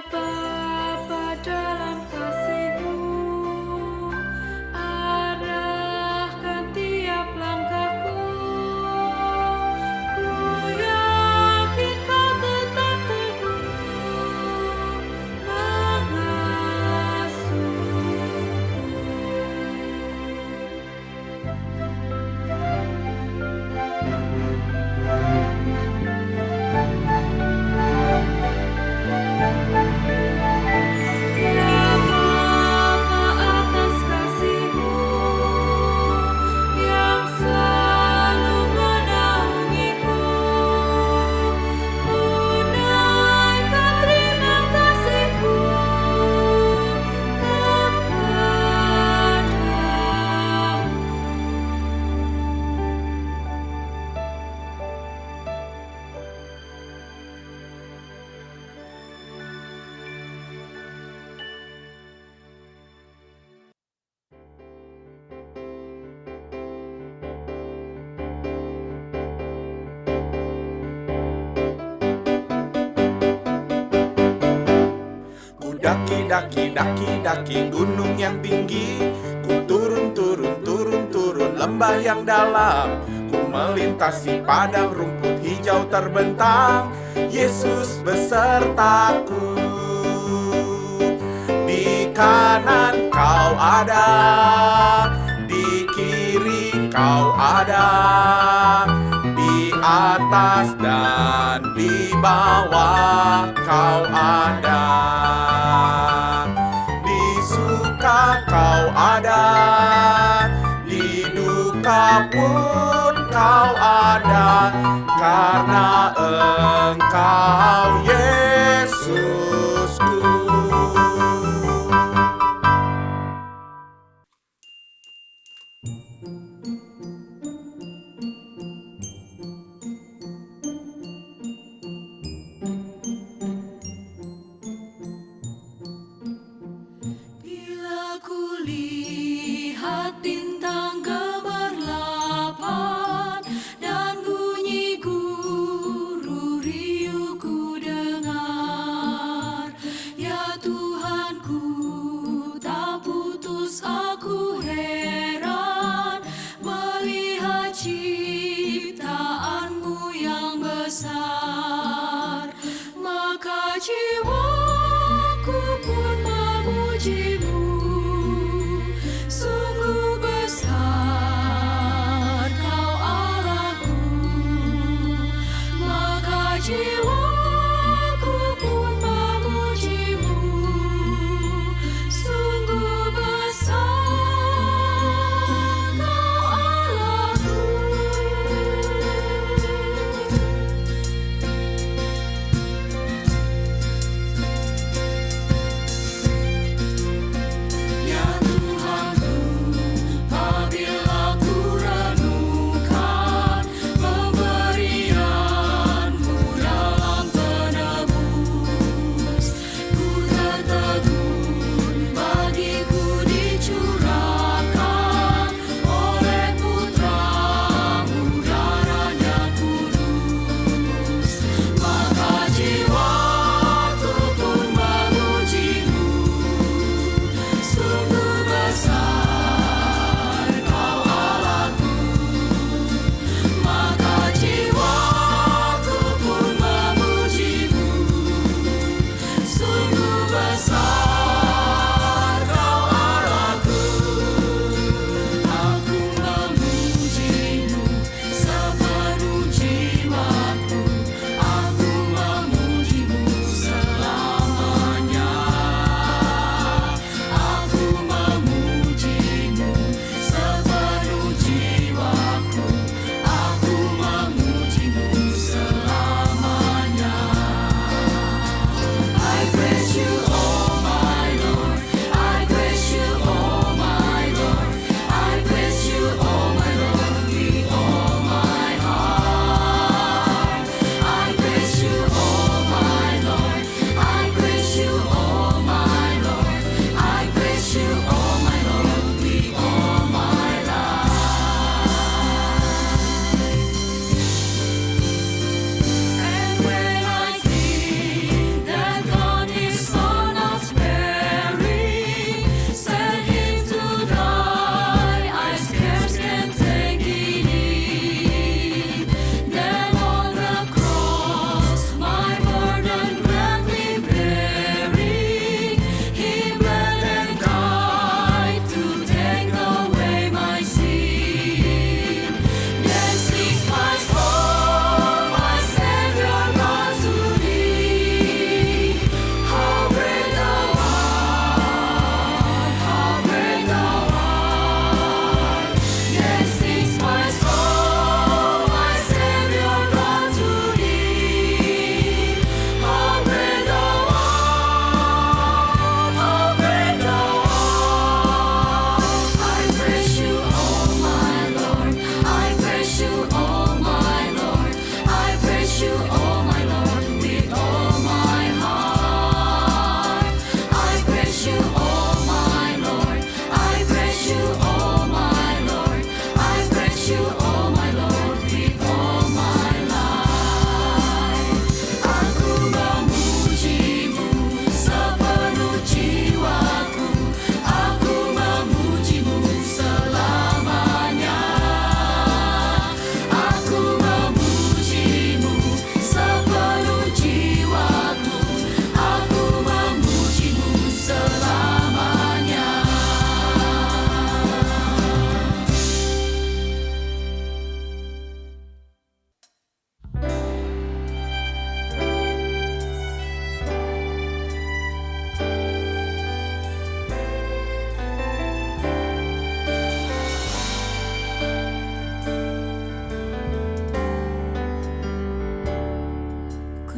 Bapa dalam kasih-Mu, arahkan tiap langkahku. Ku yakin Kau tetap teguh mengasuhku. Ya Bapa, atas kasih-Mu yang selalu menaungiku, ku naikkan terima kasih-Ku Ku daki gunung yang tinggi. Ku turun lembah yang dalam. Ku melintasi padang rumput hijau terbentang. Yesus besertaku. Di kanan Kau ada, di kiri Kau ada, di atas dan di bawah Kau ada. Di suka Kau ada, di duka pun Kau ada, karena Engkau Yesusku. Bila ku lihat bintang gemerlapan dan bunyi guru riuh ku dengar, ya Tuhanku, tak putus aku heran melihat ciptaan-Mu yang besar. Maka jiwaku pun memuji-Mu, sungguh besar Kau Allahku. Maka jiwaku pun memuji-Mu, sungguh besar Kau Allahku.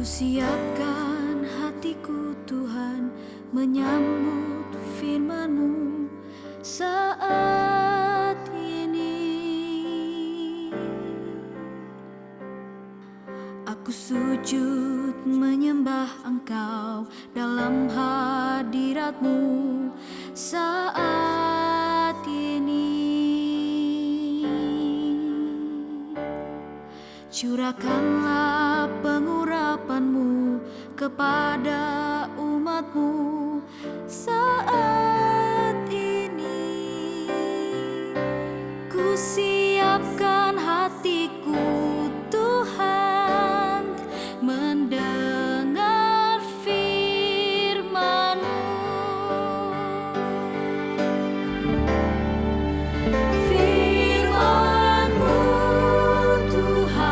Kusiapkan hatiku Tuhan menyambut firman-Mu saat ini. Aku sujud menyembah Engkau dalam hadirat-Mu saat ini. Curahkanlah pengurapan-Mu kepada umat-Mu saat ini. Kusiapkan hatiku Tuhan mendengar firman-Mu. Firman-Mu Tuhan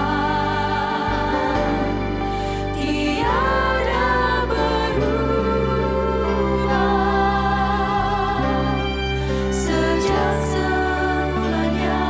tiada berubah sejak semulanya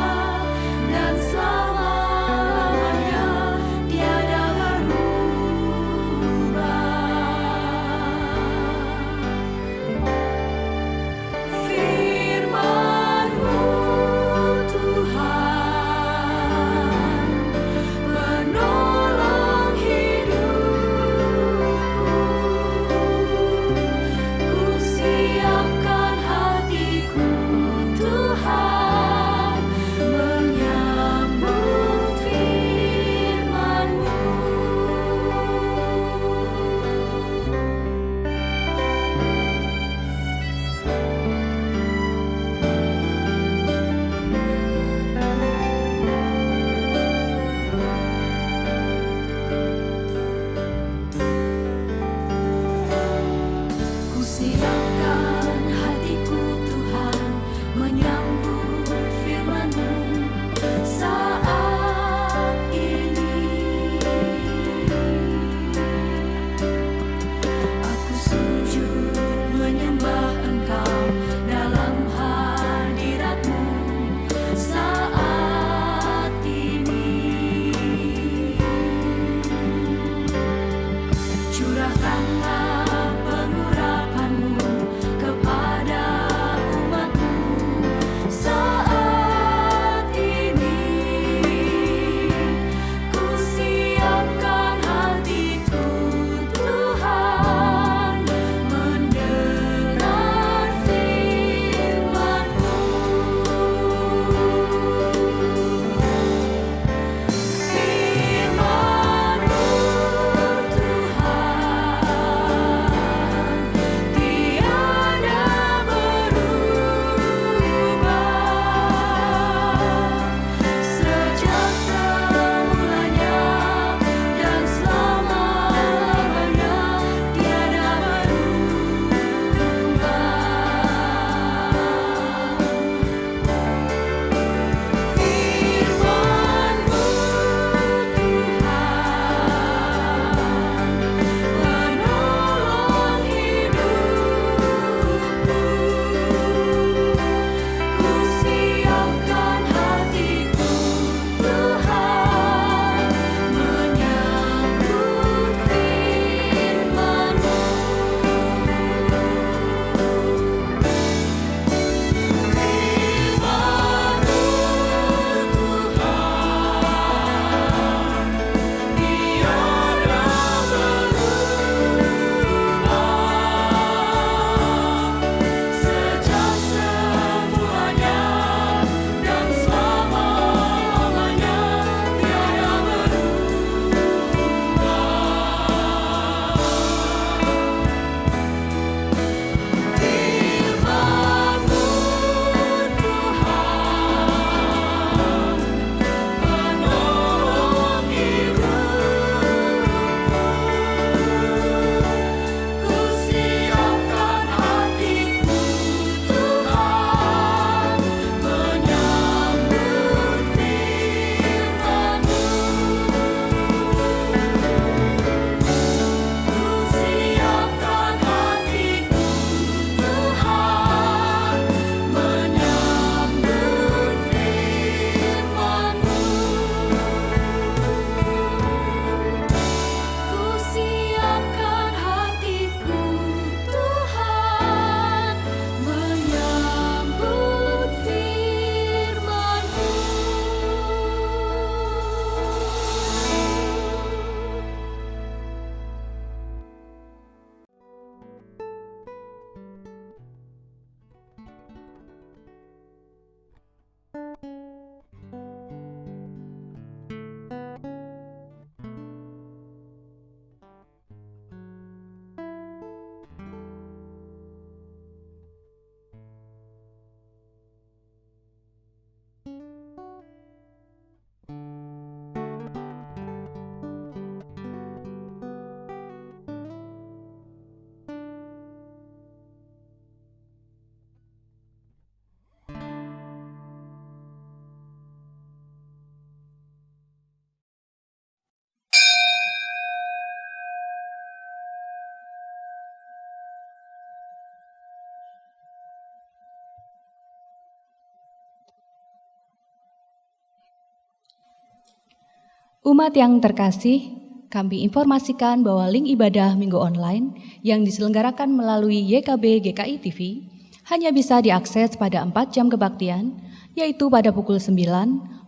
Umat yang terkasih, kami informasikan bahwa link ibadah minggu online yang diselenggarakan melalui YKB GKI TV hanya bisa diakses pada 4 jam kebaktian, yaitu pada pukul 9,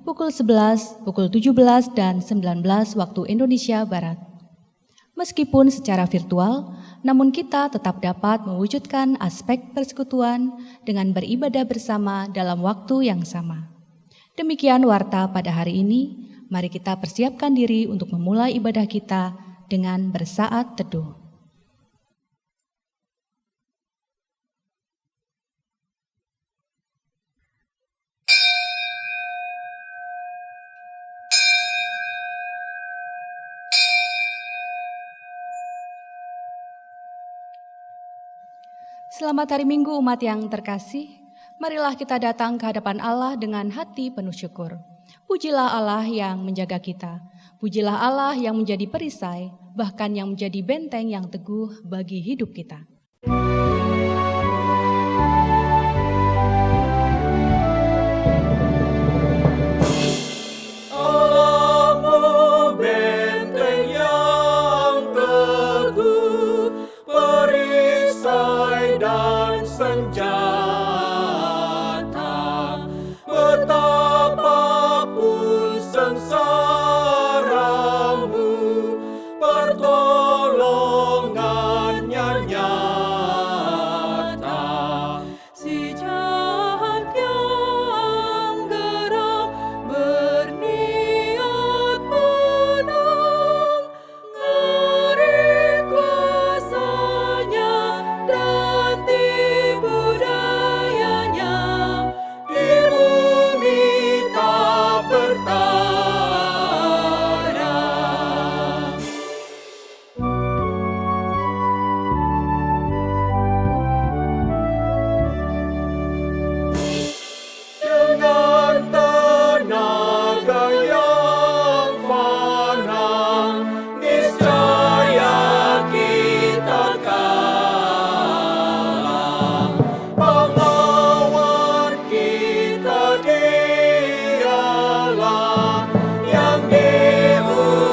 pukul 11, pukul 17, dan 19 waktu Indonesia Barat. Meskipun secara virtual, namun kita tetap dapat mewujudkan aspek persekutuan dengan beribadah bersama dalam waktu yang sama. Demikian warta pada hari ini. Mari kita persiapkan diri untuk memulai ibadah kita dengan bersaat teduh. Selamat hari Minggu umat yang terkasih. Marilah kita datang ke hadapan Allah dengan hati penuh syukur. Pujilah Allah yang menjaga kita. Pujilah Allah yang menjadi perisai, bahkan yang menjadi benteng yang teguh bagi hidup kita. Allahmu benteng yang teguh, perisai dan senjata. Betapapun sengsaramu, pertolongannya nyata. Si jahat yang geram berniat menang, ngeri kuasanya dan tipu dayanya, Di bumi tak bertara. Dengan tenaga yang fana, niscaya kita kalah. Pahlawan kita Dialah yang diurapi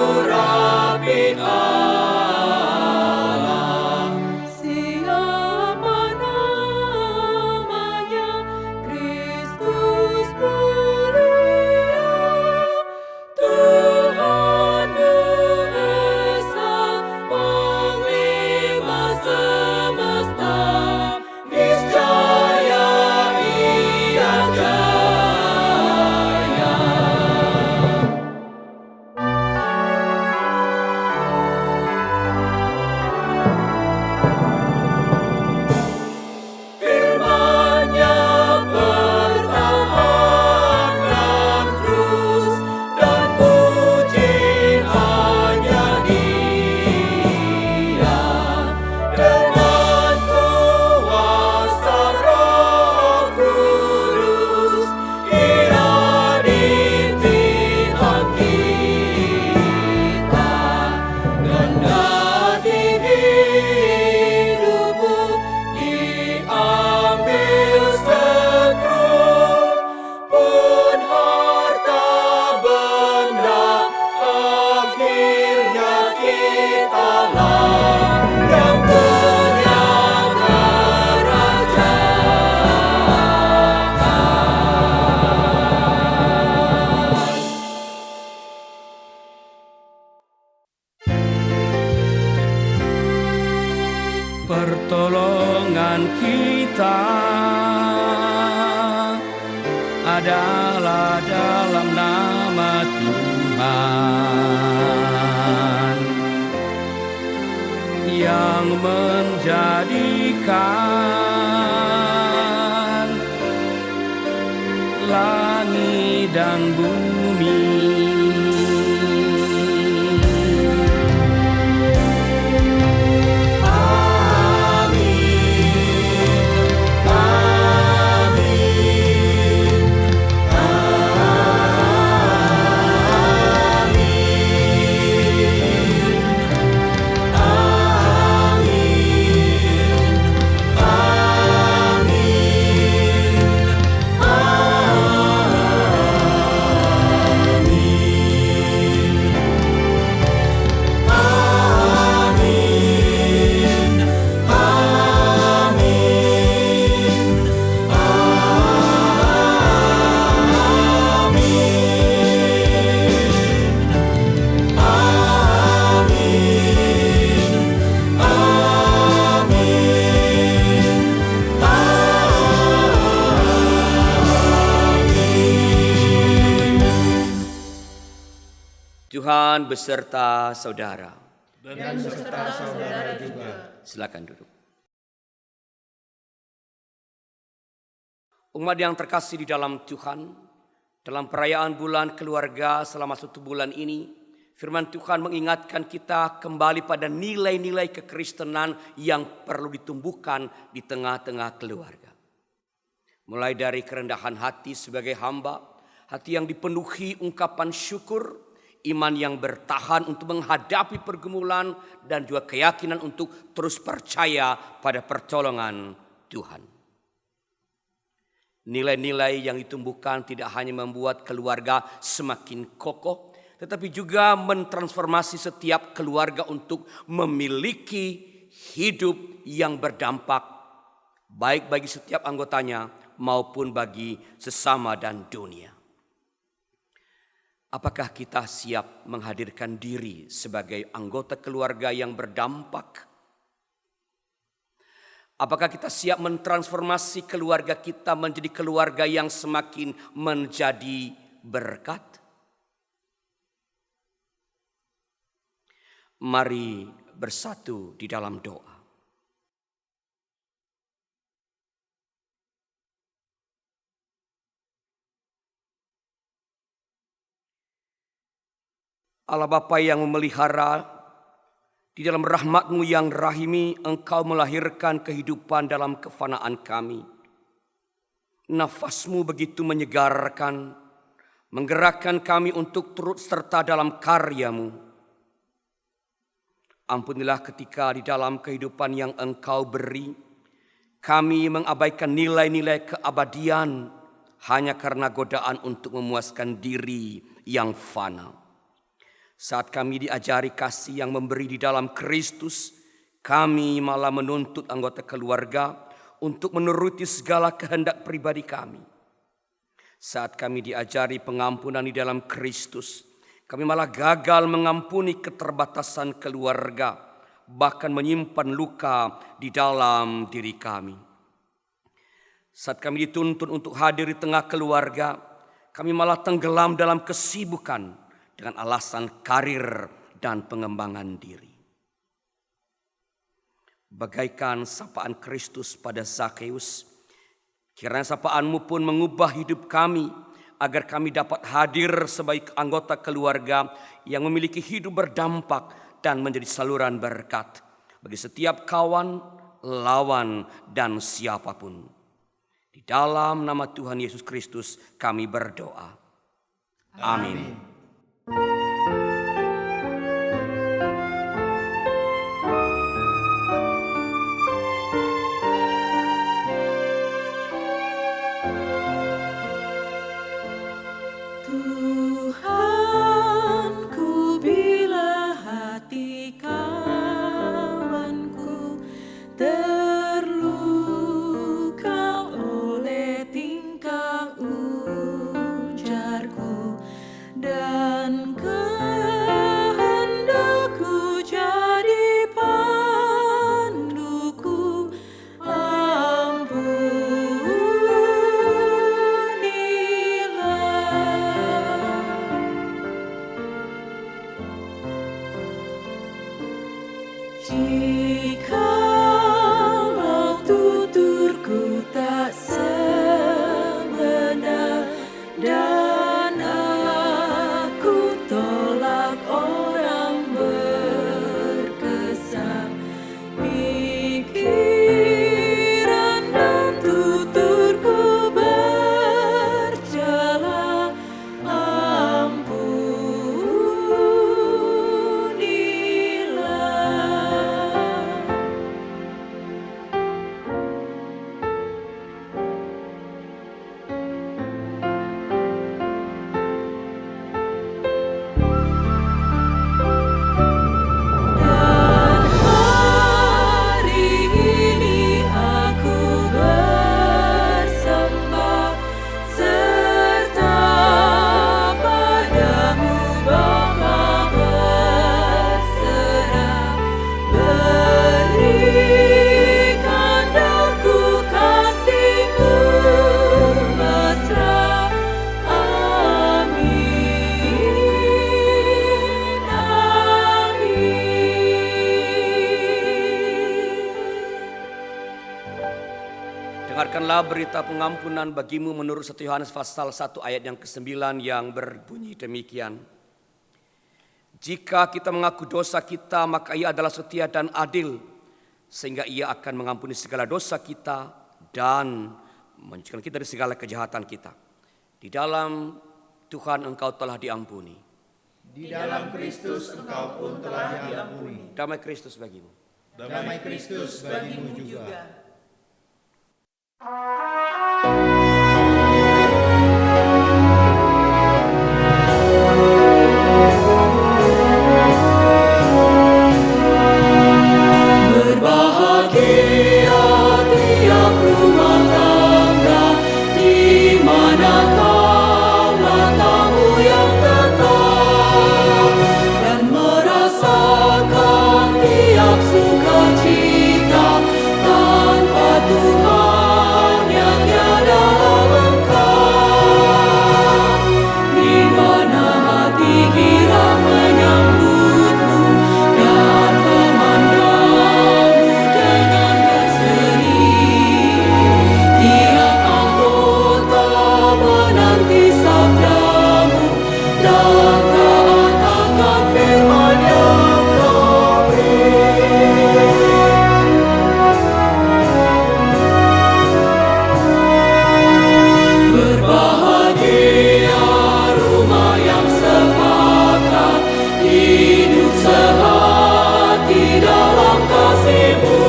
Allah. siapa namanya, Kristus mulia, Tuhan Esa, Panglima semesta, Niscaya Ia jaya. Firman-Nya pertahankan terus, dan puji hanya Dia. Dengan kuasa Roh Kudus, Ia di pihak kita. Kendati hidupmu diambil setrum, pun harta benda akhirnya kitalah yang punya kerajaan. Pertolongan kita adalah dalam nama Tuhan yang menjadikan langit dan bumi. Amin. Tuhan beserta saudara. Dan beserta saudara juga. Silakan duduk. Umat yang terkasih di dalam Tuhan, dalam perayaan bulan keluarga selama 1 bulan ini, firman Tuhan mengingatkan kita kembali pada nilai-nilai kekristenan yang perlu ditumbuhkan di tengah-tengah keluarga. Mulai dari kerendahan hati sebagai hamba, hati yang dipenuhi ungkapan syukur, iman yang bertahan untuk menghadapi pergumulan, dan juga keyakinan untuk terus percaya pada pertolongan Tuhan. Nilai-nilai yang ditumbuhkan tidak hanya membuat keluarga semakin kokoh, tetapi juga mentransformasi setiap keluarga untuk memiliki hidup yang berdampak baik bagi setiap anggotanya maupun bagi sesama dan dunia. Apakah kita siap menghadirkan diri sebagai anggota keluarga yang berdampak? Apakah kita siap mentransformasi keluarga kita menjadi keluarga yang semakin menjadi berkat? Mari bersatu di dalam doa. Allah Bapa yang memelihara, di dalam rahmat-Mu yang rahimi, Engkau melahirkan kehidupan dalam kefanaan kami. Nafas-Mu begitu menyegarkan, menggerakkan kami untuk turut serta dalam karya-Mu. Ampunilah ketika di dalam kehidupan yang Engkau beri, kami mengabaikan nilai-nilai keabadian hanya karena godaan untuk memuaskan diri yang fana. Saat kami diajari kasih yang memberi di dalam Kristus, kami malah menuntut anggota keluarga untuk menuruti segala kehendak pribadi kami. Saat kami diajari pengampunan di dalam Kristus, kami malah gagal mengampuni keterbatasan keluarga, bahkan menyimpan luka di dalam diri kami. Saat kami dituntut untuk hadir di tengah keluarga, kami malah tenggelam dalam kesibukan dengan alasan karir dan pengembangan diri. Bagaikan sapaan Kristus pada Zakheus, kiranya sapaan-Mu pun mengubah hidup kami agar kami dapat hadir sebagai anggota keluarga yang memiliki hidup berdampak dan menjadi saluran berkat bagi setiap kawan, lawan, dan siapapun. Di dalam nama Tuhan Yesus Kristus kami berdoa. Amin. Tuhanku, bila hati kawanku terluka oleh tingkah ujarku dan kehendakku jadi panduku, jikalau tuturku tak sebenar dan aku tolak orang berkesan, pikiran dan tuturku bercela, ampunilah. Dengarkanlah berita pengampunan bagimu menurut 1 Yohanes pasal 1 ayat yang ke-9 yang berbunyi demikian. Jika kita mengaku dosa kita, maka Ia adalah setia dan adil, sehingga Ia akan mengampuni segala dosa kita dan menyucikan kita dari segala kejahatan kita. Di dalam Tuhan engkau telah diampuni. Di dalam Kristus engkau pun telah diampuni. Damai Kristus bagimu. Damai Kristus bagimu juga. Berbahagia tiap rumah tangga di mana kaulah tamu yang tetap dan merasakan tiap sukacita tanpa Tuhan yang tiada lengkap. Di mana hati girang menyambutmu dan memandangmu dengan berseri. Tiap anggota menanti sabdamu dan taat akan firman yang kau beri. Berbahagia rumah yang sepakat, hidup sehati dalam kasih-Mu,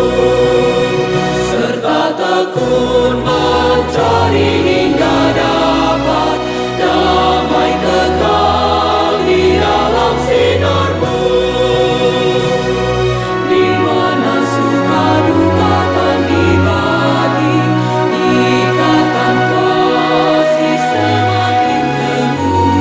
serta tekun mencari hingga dapat damai kekal di dalam sinar-Mu. Di mana suka duka kan dibagi, ikatan kasih semakin teguh.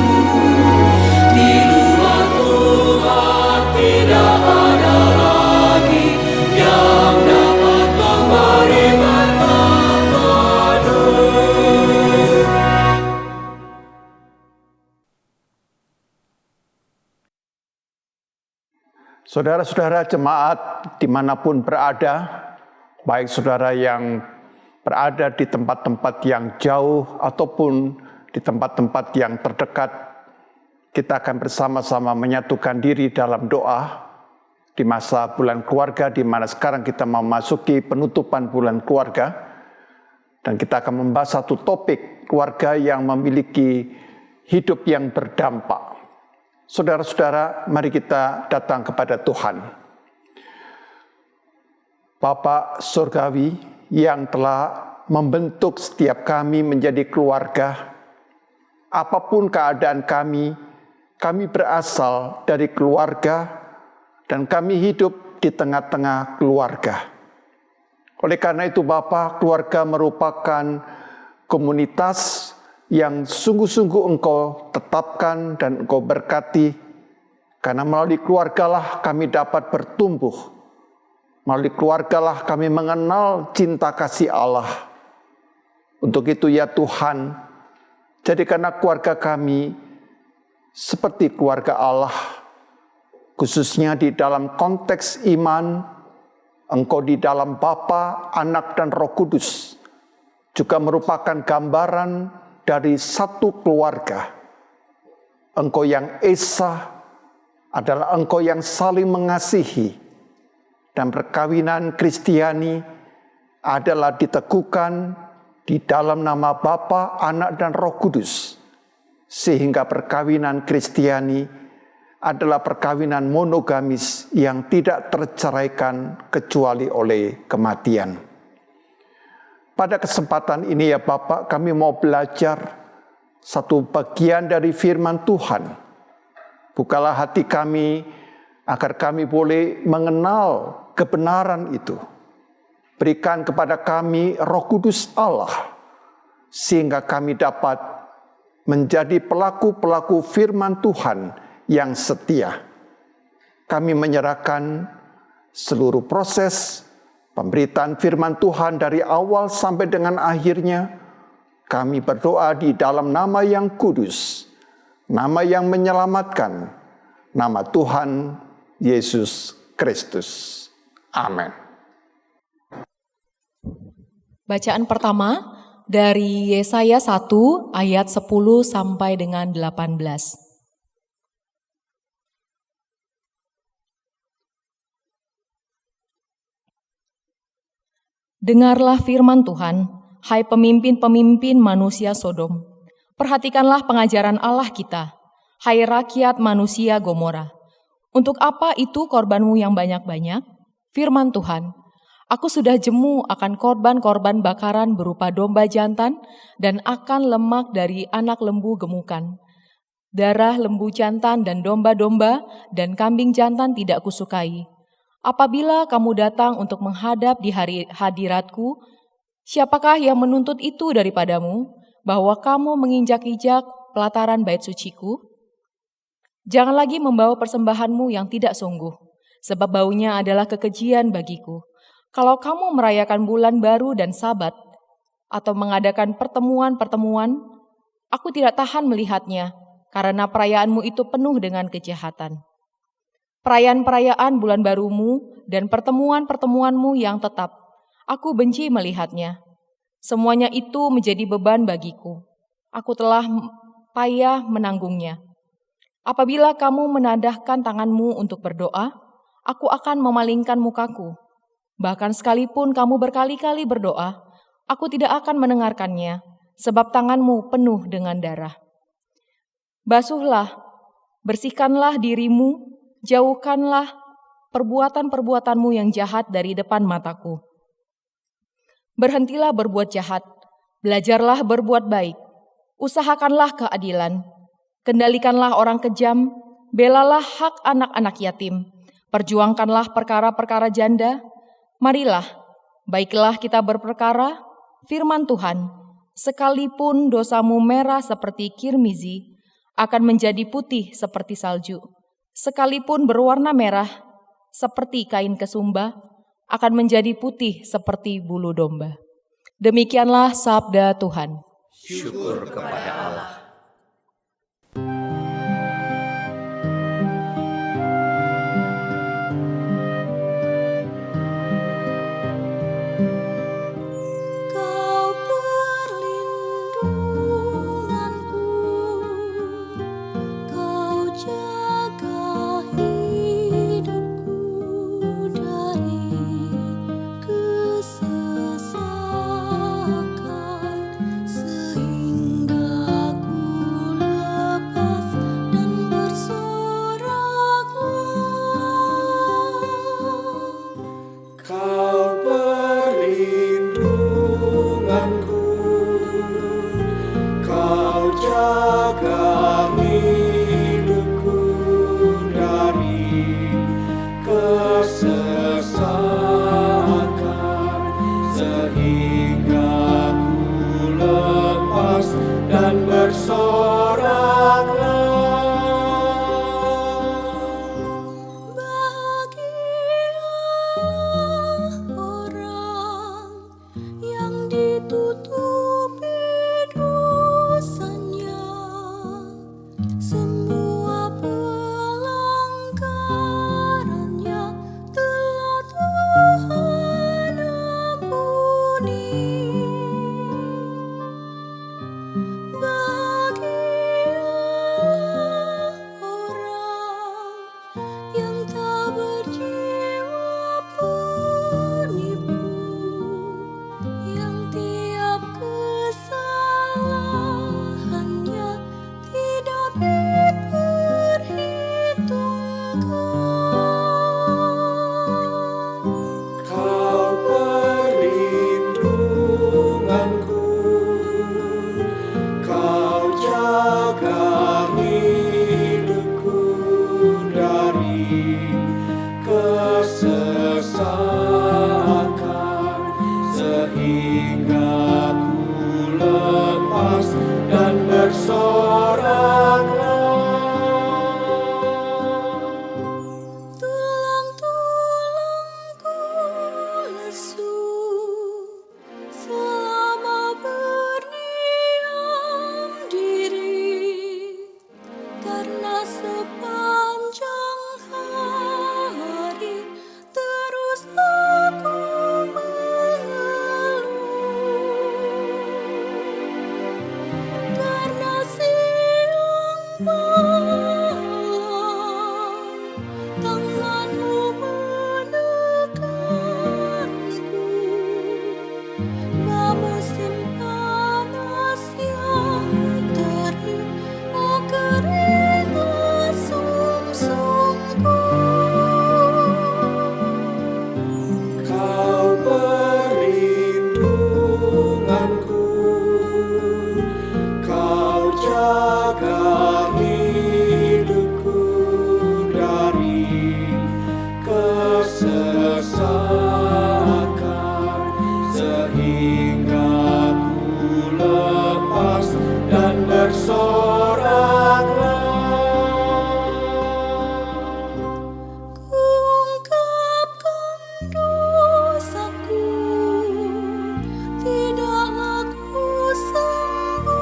Di luar Tuhan tidak ada lagi yang dapat memberi berkat penuh. Saudara-saudara jemaat dimanapun berada, baik saudara yang berada di tempat-tempat yang jauh ataupun di tempat-tempat yang terdekat, kita akan bersama-sama menyatukan diri dalam doa di masa bulan keluarga, di mana sekarang kita memasuki penutupan bulan keluarga, dan kita akan membahas satu topik keluarga yang memiliki hidup yang berdampak. Saudara-saudara, mari kita datang kepada Tuhan. Bapa Surgawi yang telah membentuk setiap kami menjadi keluarga, apapun keadaan kami berasal dari keluarga dan kami hidup di tengah-tengah keluarga. Oleh karena itu Bapa, keluarga merupakan komunitas yang sungguh-sungguh Engkau tetapkan dan Engkau berkati, karena melalui keluargalah kami dapat bertumbuh, melalui keluargalah kami mengenal cinta kasih Allah. Untuk itu ya Tuhan, jadikanlah keluarga kami seperti keluarga Allah, khususnya di dalam konteks iman, Engkau di dalam Bapa, Anak, dan Roh Kudus, juga merupakan gambaran dari satu keluarga. Engkau yang esa adalah Engkau yang saling mengasihi, dan perkawinan Kristiani adalah diteguhkan di dalam nama Bapa, Anak, dan Roh Kudus, sehingga perkawinan Kristiani adalah perkawinan monogamis yang tidak terceraikan kecuali oleh kematian. Pada kesempatan ini ya Bapak, kami mau belajar satu bagian dari firman Tuhan. Bukalah hati kami agar kami boleh mengenal kebenaran itu. Berikan kepada kami Roh Kudus Allah, sehingga kami dapat menjadi pelaku-pelaku firman Tuhan yang setia. Kami menyerahkan seluruh proses pemberitaan firman Tuhan dari awal sampai dengan akhirnya. Kami berdoa di dalam nama yang kudus, nama yang menyelamatkan, nama Tuhan Yesus Kristus. Amin. Bacaan pertama dari Yesaya 1 ayat 10 sampai dengan 18. Dengarlah firman Tuhan, hai pemimpin-pemimpin manusia Sodom. Perhatikanlah pengajaran Allah kita, hai rakyat manusia Gomora. Untuk apa itu korbanmu yang banyak-banyak? Firman Tuhan, aku sudah jemu akan korban-korban bakaran berupa domba jantan dan akan lemak dari anak lembu gemukan. Darah lembu jantan dan domba-domba dan kambing jantan tidak kusukai. Apabila kamu datang untuk menghadap di hari hadiratku, siapakah yang menuntut itu daripadamu, bahwa kamu menginjak-injak pelataran bait suciku? Jangan lagi membawa persembahanmu yang tidak sungguh, sebab baunya adalah kekejian bagiku. Kalau kamu merayakan bulan baru dan Sabat, atau mengadakan pertemuan-pertemuan, aku tidak tahan melihatnya, karena perayaanmu itu penuh dengan kejahatan. Perayaan-perayaan bulan barumu dan pertemuan-pertemuanmu yang tetap, aku benci melihatnya. Semuanya itu menjadi beban bagiku. Aku telah payah menanggungnya. Apabila kamu menadahkan tanganmu untuk berdoa, aku akan memalingkan mukaku. Bahkan sekalipun kamu berkali-kali berdoa, aku tidak akan mendengarkannya, sebab tanganmu penuh dengan darah. Basuhlah, bersihkanlah dirimu, jauhkanlah perbuatan-perbuatanmu yang jahat dari depan mataku. Berhentilah berbuat jahat, belajarlah berbuat baik, usahakanlah keadilan, kendalikanlah orang kejam, belalah hak anak-anak yatim, perjuangkanlah perkara-perkara janda. Marilah, baiklah kita berperkara, firman Tuhan, sekalipun dosamu merah seperti kirmizi, akan menjadi putih seperti salju. Sekalipun berwarna merah seperti kain kesumba, akan menjadi putih seperti bulu domba. Demikianlah sabda Tuhan. Syukur kepada Allah. Kau perlindunganku, Kau jaga hidupku dari kesesakan, sehingga ku kesesakan, sehingga ku lepas dan bersoraklah. Ku ungkapkan dosaku, tidaklah ku sembunyikan.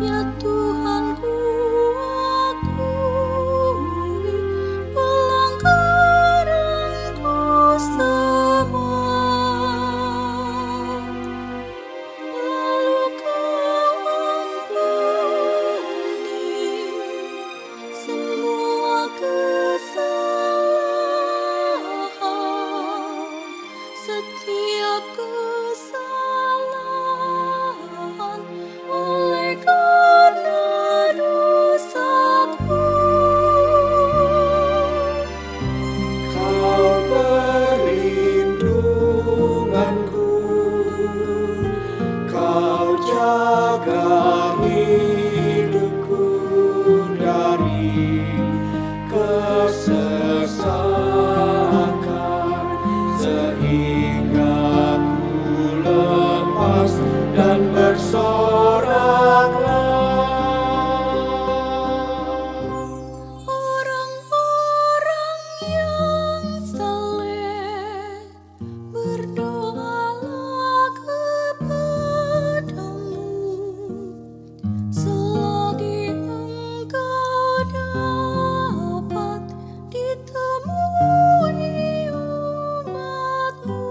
Ya Tuhanku, akui pelanggaranku semua. Lalu Kau ampuni semua kesalahan, setiap kesalahan oleh karena dosaku. Kau perlindunganku, Kau jaga hidupku dari kesesakan, sehingga ku lepas dan bersoraklah. Orang-orang yang saleh, berdoalah kepadamu selagi engkau dapat ditemui umatmu.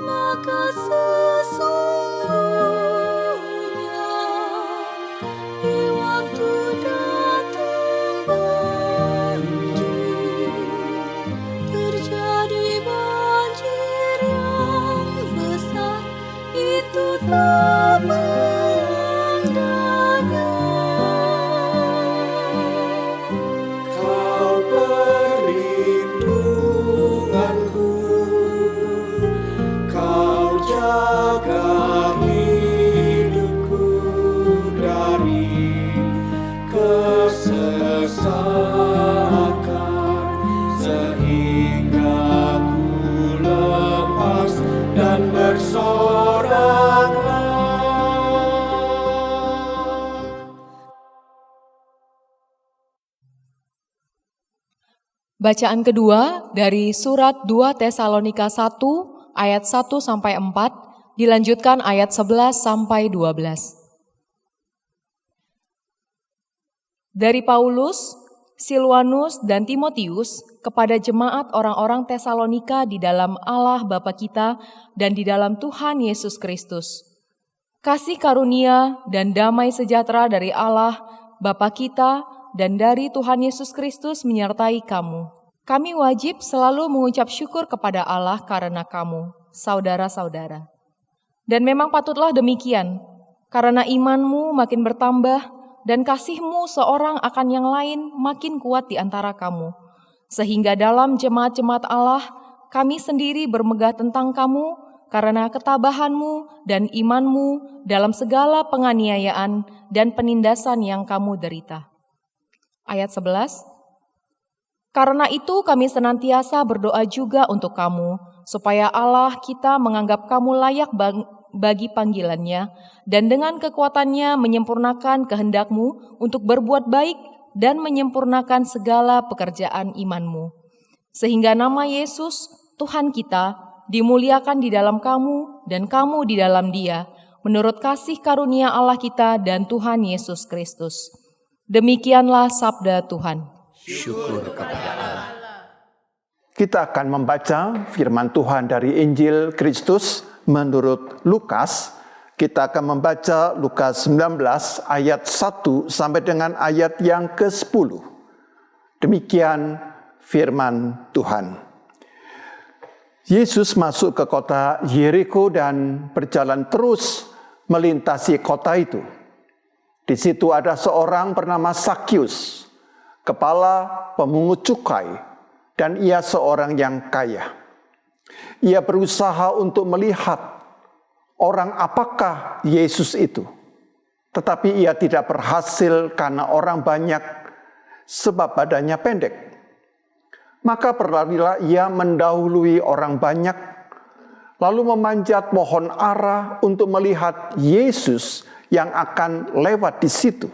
Maka sesungguhnya di waktu datang banjir, terjadi banjir yang besar, itu tak menandanya. Kau perlindunganku, Kau jaga hidupku dari kesesakan, sehingga ku lepas dan bersoraklah. Bacaan kedua dari surat 2 Tesalonika 1 ayat 1 sampai 4 dilanjutkan ayat 11 sampai 12. Dari Paulus, Silwanus dan Timotius kepada jemaat orang-orang Tesalonika di dalam Allah Bapa kita dan di dalam Tuhan Yesus Kristus. Kasih karunia dan damai sejahtera dari Allah Bapa kita dan dari Tuhan Yesus Kristus menyertai kamu. Kami wajib selalu mengucap syukur kepada Allah karena kamu, saudara-saudara. Dan memang patutlah demikian, karena imanmu makin bertambah dan kasihmu seorang akan yang lain makin kuat di antara kamu. Sehingga dalam jemaat-jemaat Allah, kami sendiri bermegah tentang kamu karena ketabahanmu dan imanmu dalam segala penganiayaan dan penindasan yang kamu derita. Ayat 11. Karena itu kami senantiasa berdoa juga untuk kamu, supaya Allah kita menganggap kamu layak bagi panggilannya, dan dengan kekuatannya menyempurnakan kehendakmu untuk berbuat baik dan menyempurnakan segala pekerjaan imanmu. Sehingga nama Yesus, Tuhan kita, dimuliakan di dalam kamu dan kamu di dalam Dia, menurut kasih karunia Allah kita dan Tuhan Yesus Kristus. Demikianlah sabda Tuhan. Syukur kepada Allah. Kita akan membaca firman Tuhan dari Injil Kristus menurut Lukas. Kita akan membaca Lukas 19 ayat 1 sampai dengan ayat yang ke-10. Demikian firman Tuhan. Yesus masuk ke kota Yeriko dan berjalan terus melintasi kota itu. Di situ ada seorang bernama Zakius, kepala pemungut cukai, dan ia seorang yang kaya. Ia berusaha untuk melihat orang apakah Yesus itu. Tetapi ia tidak berhasil karena orang banyak, sebab badannya pendek. Maka berlarilah ia mendahului orang banyak, lalu memanjat pohon ara untuk melihat Yesus yang akan lewat di situ.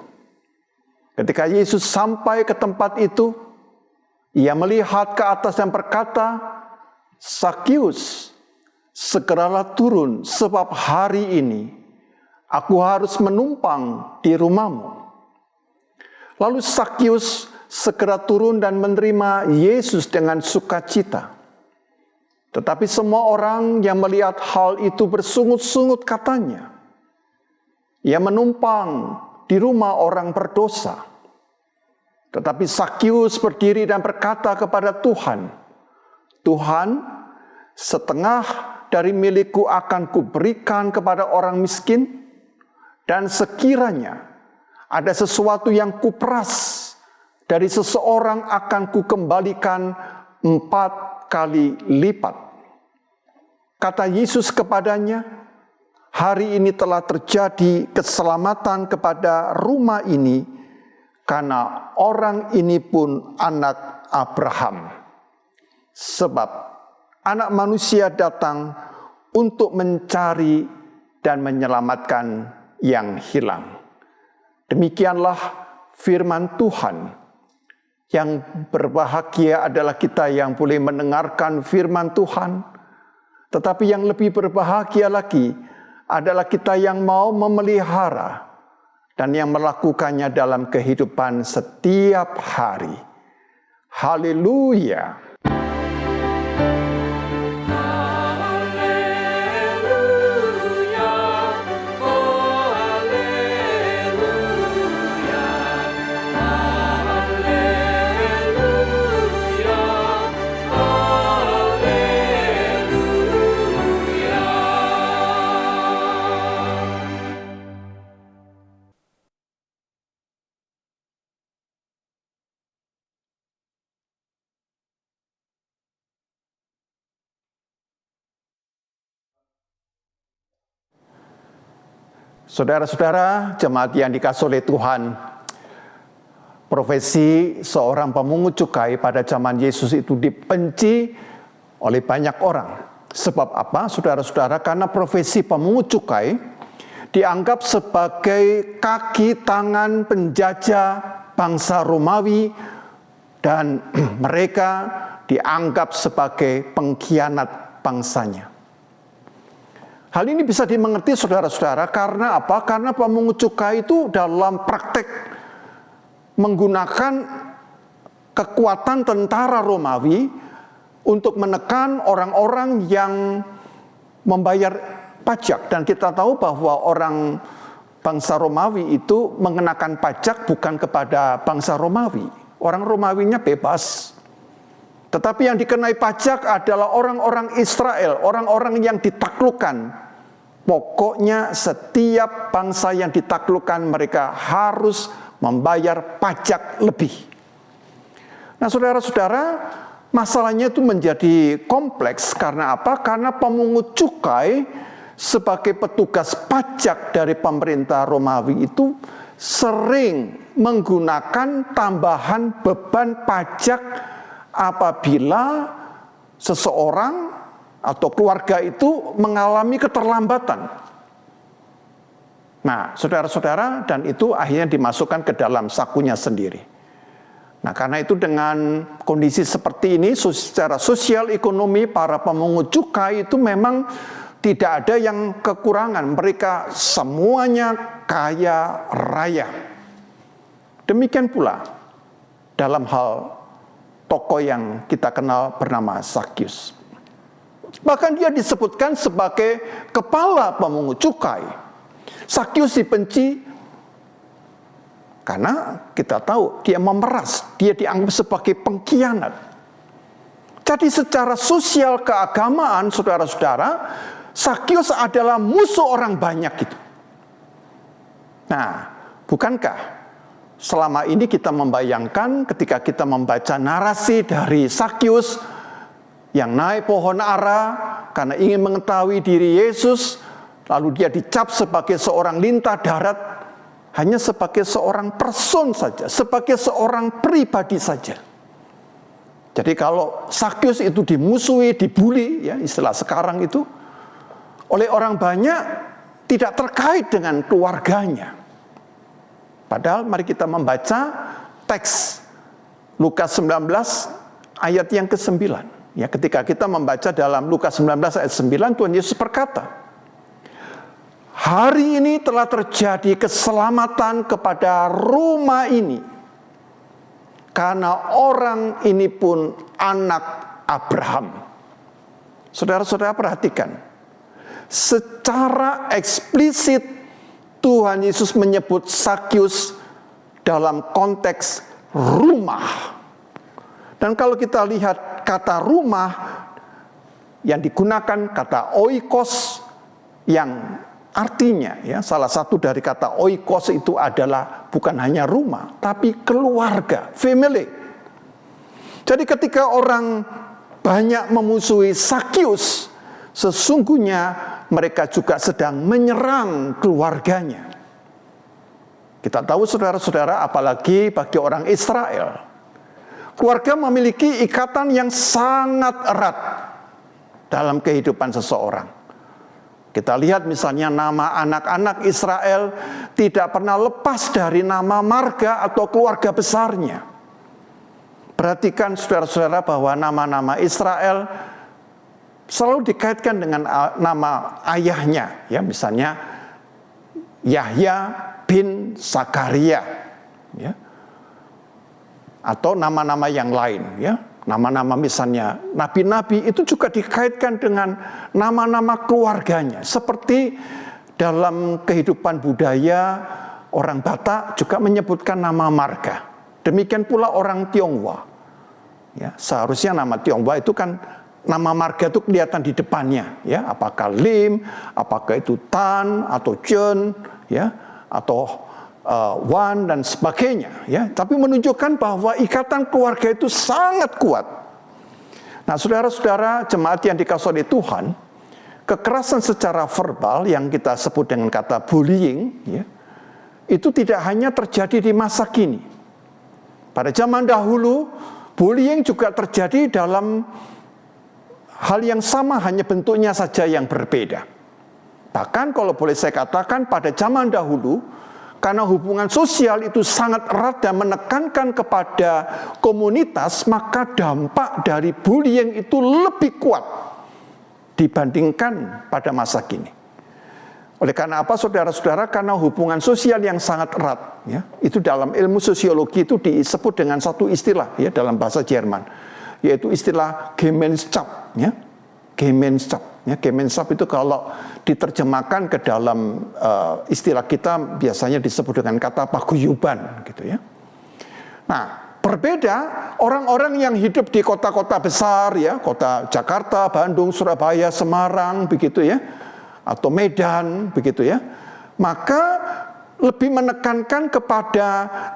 Ketika Yesus sampai ke tempat itu, ia melihat ke atas dan berkata, "Sakius, segeralah turun, sebab hari ini aku harus menumpang di rumahmu." Lalu Sakius segera turun dan menerima Yesus dengan sukacita. Tetapi semua orang yang melihat hal itu bersungut-sungut katanya, "Ia menumpang di rumah orang berdosa." Tetapi Sakius berdiri dan berkata kepada Tuhan, "Tuhan, setengah dari milikku akan kuberikan kepada orang miskin, dan sekiranya ada sesuatu yang kuperas dari seseorang akan kukembalikan 4 kali lipat." Kata Yesus kepadanya, "Hari ini telah terjadi keselamatan kepada rumah ini, karena orang ini pun anak Abraham. Sebab Anak Manusia datang untuk mencari dan menyelamatkan yang hilang." Demikianlah firman Tuhan. Yang berbahagia adalah kita yang boleh mendengarkan firman Tuhan. Tetapi yang lebih berbahagia lagi adalah kita yang mau memelihara dan yang melakukannya dalam kehidupan setiap hari. Haleluya! Saudara-saudara, jemaat yang dikasihi oleh Tuhan, profesi seorang pemungut cukai pada zaman Yesus itu dibenci oleh banyak orang. Sebab apa, saudara-saudara? Karena profesi pemungut cukai dianggap sebagai kaki tangan penjajah bangsa Romawi, dan mereka dianggap sebagai pengkhianat bangsanya. Hal ini bisa dimengerti saudara-saudara karena apa? Karena pemungut cukai itu dalam praktek menggunakan kekuatan tentara Romawi untuk menekan orang-orang yang membayar pajak. Dan kita tahu bahwa orang bangsa Romawi itu mengenakan pajak bukan kepada bangsa Romawi. Orang Romawinya bebas. Tetapi yang dikenai pajak adalah orang-orang Israel, orang-orang yang ditaklukkan. Pokoknya setiap bangsa yang ditaklukkan mereka harus membayar pajak lebih. Nah, saudara-saudara, masalahnya itu menjadi kompleks karena apa? Karena pemungut cukai sebagai petugas pajak dari pemerintah Romawi itu sering menggunakan tambahan beban pajak apabila seseorang atau keluarga itu mengalami keterlambatan. Nah, saudara-saudara, dan itu akhirnya dimasukkan ke dalam sakunya sendiri. Nah, karena itu dengan kondisi seperti ini, secara sosial ekonomi para pemungut cukai itu memang tidak ada yang kekurangan. Mereka semuanya kaya raya. Demikian pula dalam hal tokoh yang kita kenal bernama Sakius. Bahkan dia disebutkan sebagai kepala pemungut cukai. Sakius dibenci karena kita tahu dia memeras, dia dianggap sebagai pengkhianat. Jadi secara sosial keagamaan, saudara-saudara, Sakius adalah musuh orang banyak itu. Nah, bukankah selama ini kita membayangkan ketika kita membaca narasi dari Sakius yang naik pohon ara karena ingin mengetahui diri Yesus, lalu dia dicap sebagai seorang lintah darat, hanya sebagai seorang person saja, sebagai seorang pribadi saja. Jadi kalau Sakyus itu dimusuhi, dibully, ya istilah sekarang itu, oleh orang banyak tidak terkait dengan keluarganya. Padahal mari kita membaca teks Lukas 19 ayat yang ke-9. Ya, ketika kita membaca dalam Lukas 19 ayat 9, Tuhan Yesus berkata, "Hari ini telah terjadi keselamatan kepada rumah ini, karena orang ini pun anak Abraham." Saudara-saudara perhatikan, secara eksplisit Tuhan Yesus menyebut Sakyus dalam konteks rumah. Dan kalau kita lihat kata rumah yang digunakan kata oikos, yang artinya ya salah satu dari kata oikos itu adalah bukan hanya rumah tapi keluarga, family. Jadi ketika orang banyak memusuhi Sakyus, sesungguhnya mereka juga sedang menyerang keluarganya. Kita tahu saudara-saudara, apalagi bagi orang Israel, keluarga memiliki ikatan yang sangat erat dalam kehidupan seseorang. Kita lihat misalnya nama anak-anak Israel tidak pernah lepas dari nama marga atau keluarga besarnya. Perhatikan saudara-saudara bahwa nama-nama Israel selalu dikaitkan dengan nama ayahnya. Ya, misalnya Yahya bin Zakaria, ya, atau nama-nama yang lain, ya, nama-nama misalnya nabi-nabi itu juga dikaitkan dengan nama-nama keluarganya. Seperti dalam kehidupan budaya orang Batak juga menyebutkan nama marga. Demikian pula orang Tionghoa. Ya, seharusnya nama Tionghoa itu kan nama marga itu kelihatan di depannya, ya, apakah Lim, apakah itu Tan atau Chen, ya, atau Wan dan sebagainya, ya, tapi menunjukkan bahwa ikatan keluarga itu sangat kuat. Nah, saudara-saudara jemaat yang dikasihi oleh Tuhan, kekerasan secara verbal yang kita sebut dengan kata bullying, ya, itu tidak hanya terjadi di masa kini. Pada zaman dahulu, bullying juga terjadi dalam hal yang sama, hanya bentuknya saja yang berbeda. Bahkan kalau boleh saya katakan, pada zaman dahulu, karena hubungan sosial itu sangat erat dan menekankan kepada komunitas, maka dampak dari bullying itu lebih kuat dibandingkan pada masa kini. Oleh karena apa, saudara-saudara? Karena hubungan sosial yang sangat erat, ya, itu dalam ilmu sosiologi itu disebut dengan satu istilah, ya, dalam bahasa Jerman, yaitu istilah Gemeinschaft, ya, Gemeinschaft. Ya, Gemeinschaft itu kalau diterjemahkan ke dalam istilah kita biasanya disebut dengan kata paguyuban, gitu ya. Nah, berbeda orang-orang yang hidup di kota-kota besar, ya, kota Jakarta, Bandung, Surabaya, Semarang, begitu ya, atau Medan, begitu ya. Maka lebih menekankan kepada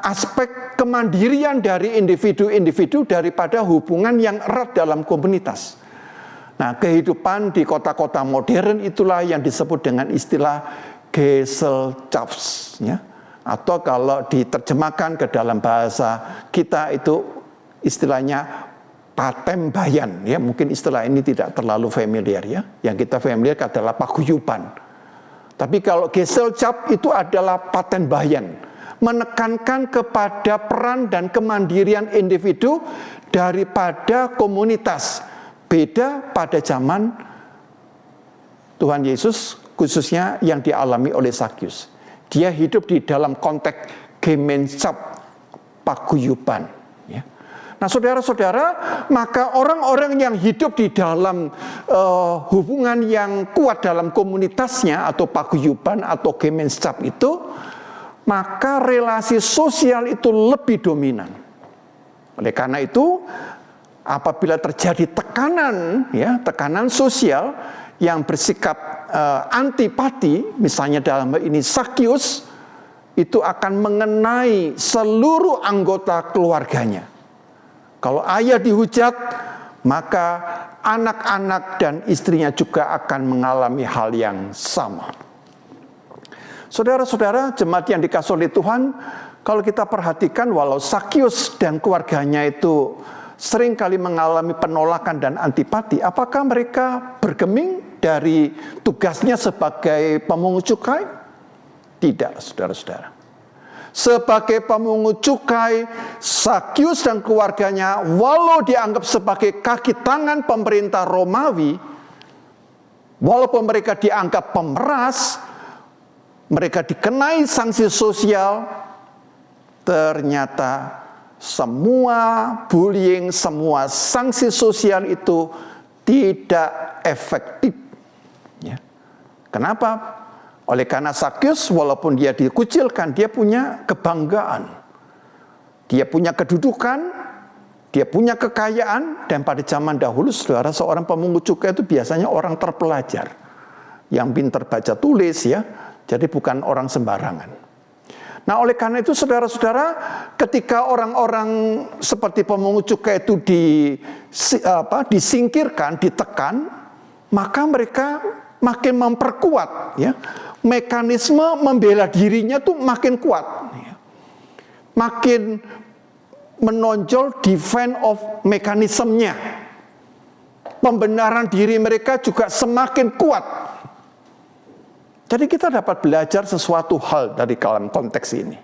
aspek kemandirian dari individu-individu daripada hubungan yang erat dalam komunitas. Nah, kehidupan di kota-kota modern itulah yang disebut dengan istilah Gesellschaft, ya. Atau kalau diterjemahkan ke dalam bahasa kita itu istilahnya patembayan, ya. Mungkin istilah ini tidak terlalu familiar, ya. Yang kita familiar adalah paguyuban. Tapi kalau Gesellschaft itu adalah patembayan, menekankan kepada peran dan kemandirian individu daripada komunitas. Beda pada zaman Tuhan Yesus, khususnya yang dialami oleh Sakyus. Dia hidup di dalam konteks Gemeinschaft, paguyuban, ya. Nah, saudara-saudara, maka orang-orang yang hidup di dalam hubungan yang kuat dalam komunitasnya atau paguyuban atau Gemeinschaft itu, maka relasi sosial itu lebih dominan. Oleh karena itu, apabila terjadi tekanan, ya, tekanan sosial yang bersikap antipati, misalnya dalam hal ini Sakyus, itu akan mengenai seluruh anggota keluarganya. Kalau ayah dihujat, maka anak-anak dan istrinya juga akan mengalami hal yang sama. Saudara-saudara, jemaat yang dikasihi oleh Tuhan, kalau kita perhatikan walau Sakyus dan keluarganya itu seringkali mengalami penolakan dan antipati, apakah mereka bergeming dari tugasnya sebagai pemungut cukai? Tidak, saudara-saudara. Sebagai pemungut cukai, Sakyus dan keluarganya walau dianggap sebagai kaki tangan pemerintah Romawi, walaupun mereka dianggap pemeras, mereka dikenai sanksi sosial, ternyata semua bullying, semua sanksi sosial itu tidak efektif. Ya. Kenapa? Oleh karena Sakyus walaupun dia dikucilkan, dia punya kebanggaan. Dia punya kedudukan, dia punya kekayaan, dan pada zaman dahulu, saudara, seorang pemungut cukai itu biasanya orang terpelajar, yang pintar baca tulis, ya. Jadi bukan orang sembarangan. Nah, oleh karena itu saudara-saudara, ketika orang-orang seperti pemungut cukai itu disingkirkan, ditekan, maka mereka makin memperkuat, ya. Mekanisme membela dirinya tuh makin kuat, ya. Makin menonjol defense of mekanismenya. Pembenaran diri mereka juga semakin kuat. Jadi kita dapat belajar sesuatu hal dari dalam konteks ini.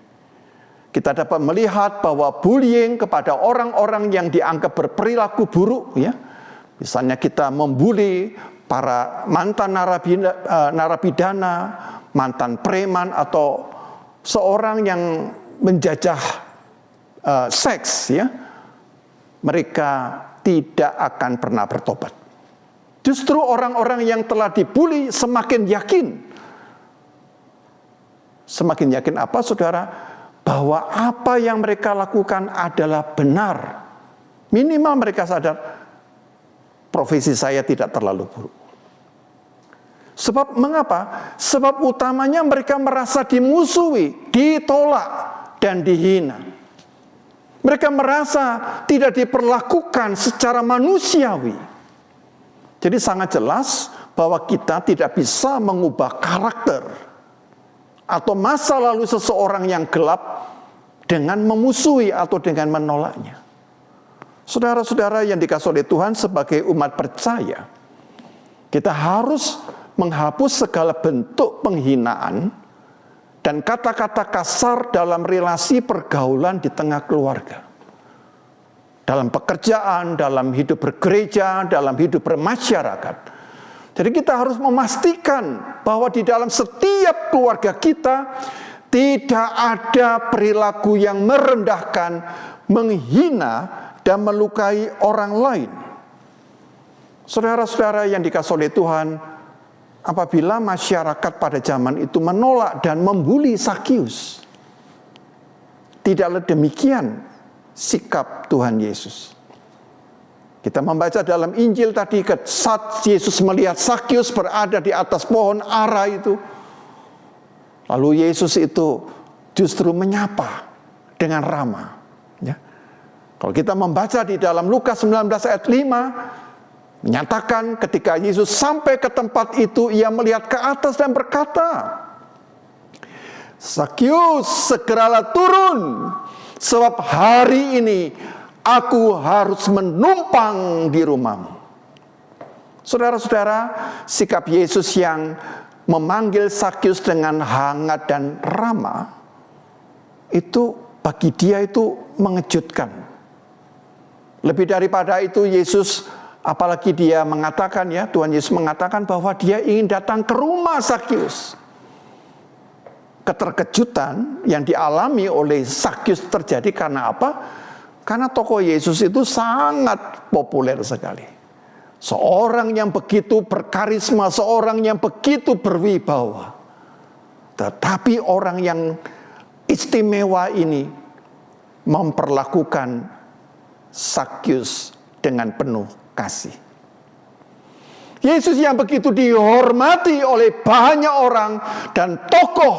Kita dapat melihat bahwa bullying kepada orang-orang yang dianggap berperilaku buruk, ya. Misalnya kita membuli para mantan narapidana, mantan preman, atau seorang yang menjajah seks, ya. Mereka tidak akan pernah bertobat. Justru orang-orang yang telah dibuli semakin yakin. Semakin yakin apa, saudara? Bahwa apa yang mereka lakukan adalah benar. Minimal mereka sadar, profesi saya tidak terlalu buruk. Sebab mengapa? Sebab utamanya mereka merasa dimusuhi, ditolak, dan dihina. Mereka merasa tidak diperlakukan secara manusiawi. Jadi sangat jelas bahwa kita tidak bisa mengubah karakter atau masa lalu seseorang yang gelap dengan memusuhi atau dengan menolaknya. Saudara-saudara yang dikasihi oleh Tuhan, sebagai umat percaya, kita harus menghapus segala bentuk penghinaan dan kata-kata kasar dalam relasi pergaulan di tengah keluarga. Dalam pekerjaan, dalam hidup bergereja, dalam hidup bermasyarakat. Jadi kita harus memastikan bahwa di dalam setiap keluarga kita tidak ada perilaku yang merendahkan, menghina, dan melukai orang lain. Saudara-saudara yang dikasihi oleh Tuhan, apabila masyarakat pada zaman itu menolak dan membuli Sakyus, tidaklah demikian sikap Tuhan Yesus. Kita membaca dalam Injil tadi, saat Yesus melihat Sakyus berada di atas pohon ara itu, lalu Yesus itu justru menyapa dengan ramah. Ya. Kalau kita membaca di dalam Lukas 19 ayat 5, menyatakan ketika Yesus sampai ke tempat itu, ia melihat ke atas dan berkata, "Sakyus, segeralah turun, sebab hari ini aku harus menumpang di rumahmu." Saudara-saudara, sikap Yesus yang memanggil Sakyus dengan hangat dan ramah, itu bagi dia itu mengejutkan. Lebih daripada itu, Yesus, apalagi dia mengatakan, ya, Tuhan Yesus mengatakan bahwa dia ingin datang ke rumah Sakyus. Keterkejutan yang dialami oleh Sakyus terjadi karena apa? Karena tokoh Yesus itu sangat populer sekali. Seorang yang begitu berkarisma, seorang yang begitu berwibawa. Tetapi orang yang istimewa ini memperlakukan Sakyus dengan penuh kasih. Yesus yang begitu dihormati oleh banyak orang dan tokoh,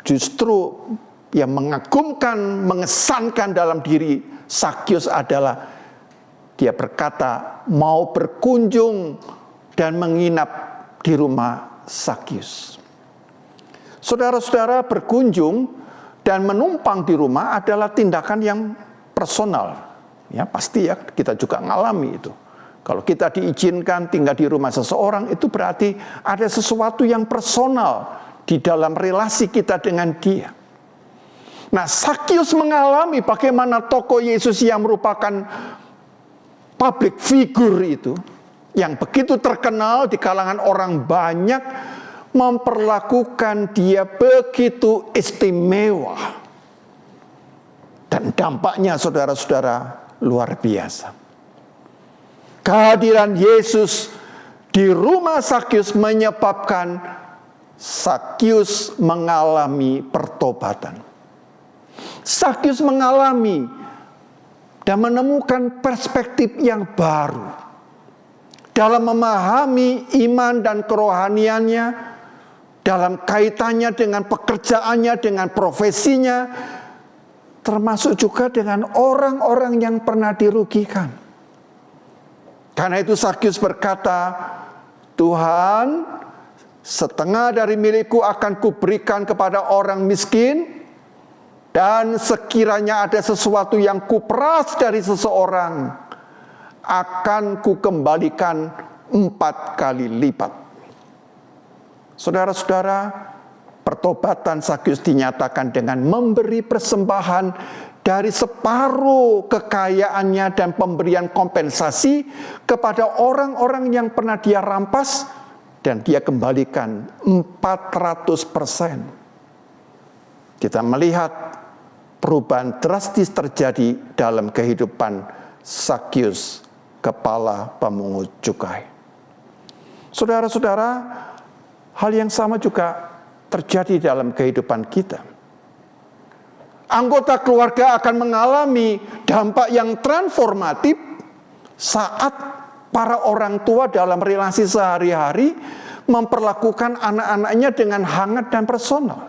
justru yang mengagumkan, mengesankan dalam diri Sakyus adalah dia berkata mau berkunjung dan menginap di rumah Sakyus. Saudara-saudara, berkunjung dan menumpang di rumah adalah tindakan yang personal. Ya, pasti ya, kita juga ngalami itu. Kalau kita diizinkan tinggal di rumah seseorang, itu berarti ada sesuatu yang personal di dalam relasi kita dengan dia. Nah, Sakyus mengalami bagaimana tokoh Yesus yang merupakan public figure itu, yang begitu terkenal di kalangan orang banyak, memperlakukan dia begitu istimewa. Dan dampaknya, saudara-saudara, luar biasa. Kehadiran Yesus di rumah Sakyus menyebabkan Sakyus mengalami pertobatan. Sakyus mengalami dan menemukan perspektif yang baru dalam memahami iman dan kerohaniannya, dalam kaitannya dengan pekerjaannya, dengan profesinya, termasuk juga dengan orang-orang yang pernah dirugikan. Karena itu Sakyus berkata, Tuhan, setengah dari milikku akan kuberikan kepada orang miskin, dan sekiranya ada sesuatu yang kuperas dari seseorang, akan kukembalikan 4 kali lipat. Saudara-saudara, pertobatan Sakyus dinyatakan dengan memberi persembahan dari separuh kekayaannya dan pemberian kompensasi kepada orang-orang yang pernah dia rampas, dan dia kembalikan 400%. Kita melihat perubahan drastis terjadi dalam kehidupan Sakyus, kepala pemungut cukai. Saudara-saudara, hal yang sama juga terjadi dalam kehidupan kita. Anggota keluarga akan mengalami dampak yang transformatif saat para orang tua dalam relasi sehari-hari memperlakukan anak-anaknya dengan hangat dan personal.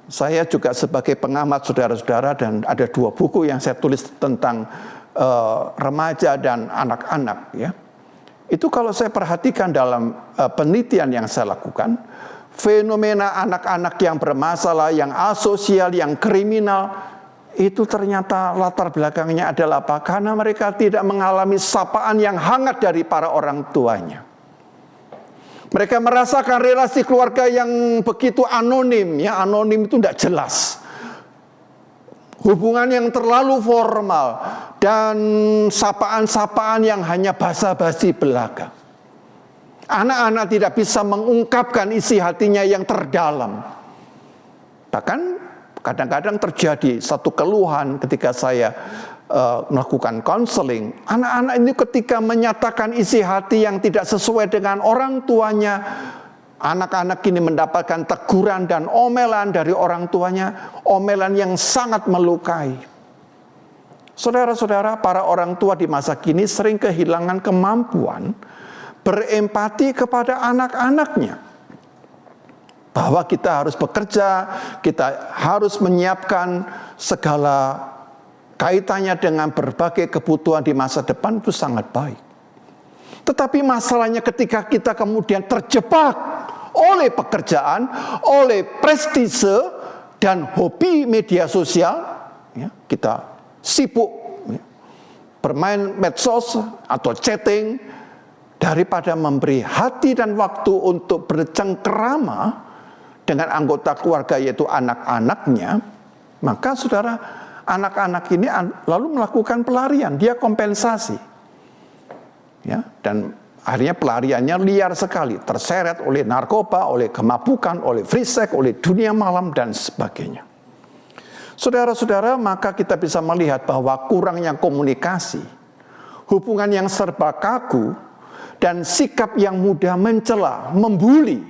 Saya juga sebagai pengamat, saudara-saudara, dan ada 2 buku yang saya tulis tentang remaja dan anak-anak, ya. Itu kalau saya perhatikan dalam penelitian yang saya lakukan, fenomena anak-anak yang bermasalah, yang asosial, yang kriminal, itu ternyata latar belakangnya adalah apa? Karena mereka tidak mengalami sapaan yang hangat dari para orang tuanya. Mereka merasakan relasi keluarga yang begitu anonim, ya, anonim itu tidak jelas. Hubungan yang terlalu formal dan sapaan-sapaan yang hanya basa-basi belaka. Anak-anak tidak bisa mengungkapkan isi hatinya yang terdalam. Bahkan kadang-kadang terjadi satu keluhan ketika saya melakukan konseling. Anak-anak ini ketika menyatakan isi hati yang tidak sesuai dengan orang tuanya, anak-anak ini mendapatkan teguran dan omelan dari orang tuanya, omelan yang sangat melukai. Saudara-saudara, para orang tua di masa kini sering kehilangan kemampuan berempati kepada anak-anaknya. Bahwa kita harus bekerja, kita harus menyiapkan segala kaitannya dengan berbagai kebutuhan di masa depan, itu sangat baik. Tetapi masalahnya ketika kita kemudian terjebak oleh pekerjaan, oleh prestise dan hobi media sosial, ya, kita sibuk, ya, bermain medsos atau chatting, daripada memberi hati dan waktu untuk bercengkerama dengan anggota keluarga, yaitu anak-anaknya, maka saudara, anak-anak ini lalu melakukan pelarian, dia kompensasi, ya, dan akhirnya pelariannya liar sekali, terseret oleh narkoba, oleh kemabukan, oleh free sex, oleh dunia malam dan sebagainya. Saudara-saudara, maka kita bisa melihat bahwa kurangnya komunikasi, hubungan yang serba kaku, dan sikap yang mudah mencela, membuli,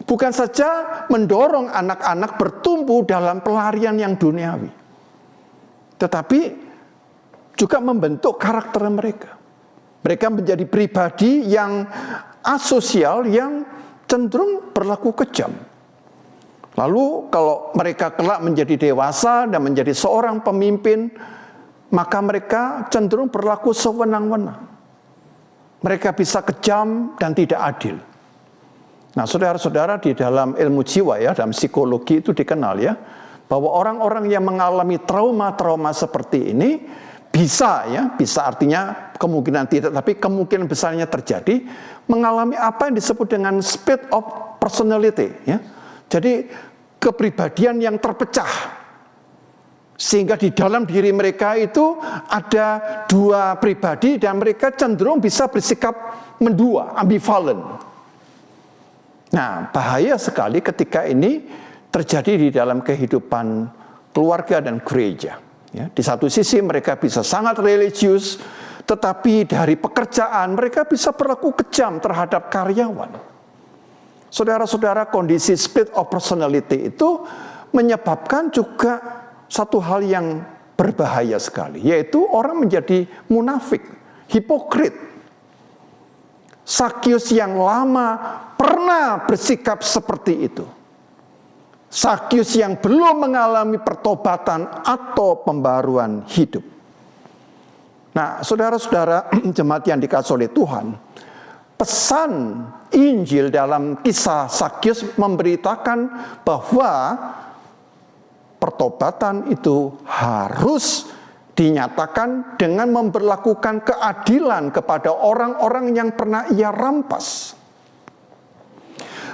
bukan saja mendorong anak-anak bertumbuh dalam pelarian yang duniawi, tetapi juga membentuk karakter mereka. Mereka menjadi pribadi yang asosial, yang cenderung berlaku kejam. Lalu kalau mereka kelak menjadi dewasa dan menjadi seorang pemimpin, maka mereka cenderung berlaku sewenang-wenang. Mereka bisa kejam dan tidak adil. Nah, saudara-saudara, di dalam ilmu jiwa ya, dalam psikologi itu dikenal ya, bahwa orang-orang yang mengalami trauma-trauma seperti ini bisa artinya kemungkinan tidak, tapi kemungkinan besarnya terjadi, mengalami apa yang disebut dengan split of personality ya. Jadi kepribadian yang terpecah. Sehingga di dalam diri mereka itu ada dua pribadi dan mereka cenderung bisa bersikap mendua, ambivalen. Nah, bahaya sekali ketika ini terjadi di dalam kehidupan keluarga dan gereja. Ya, di satu sisi mereka bisa sangat religius, tetapi dari pekerjaan mereka bisa berlaku kejam terhadap karyawan. Saudara-saudara, kondisi split of personality itu menyebabkan juga satu hal yang berbahaya sekali, yaitu orang menjadi munafik, hipokrit. Sakyus yang lama pernah bersikap seperti itu. Sakyus yang belum mengalami pertobatan atau pembaruan hidup. Nah, saudara-saudara jemaat yang dikasihi oleh Tuhan, pesan Injil dalam kisah Sakyus memberitakan bahwa pertobatan itu harus dinyatakan dengan memberlakukan keadilan kepada orang-orang yang pernah ia rampas.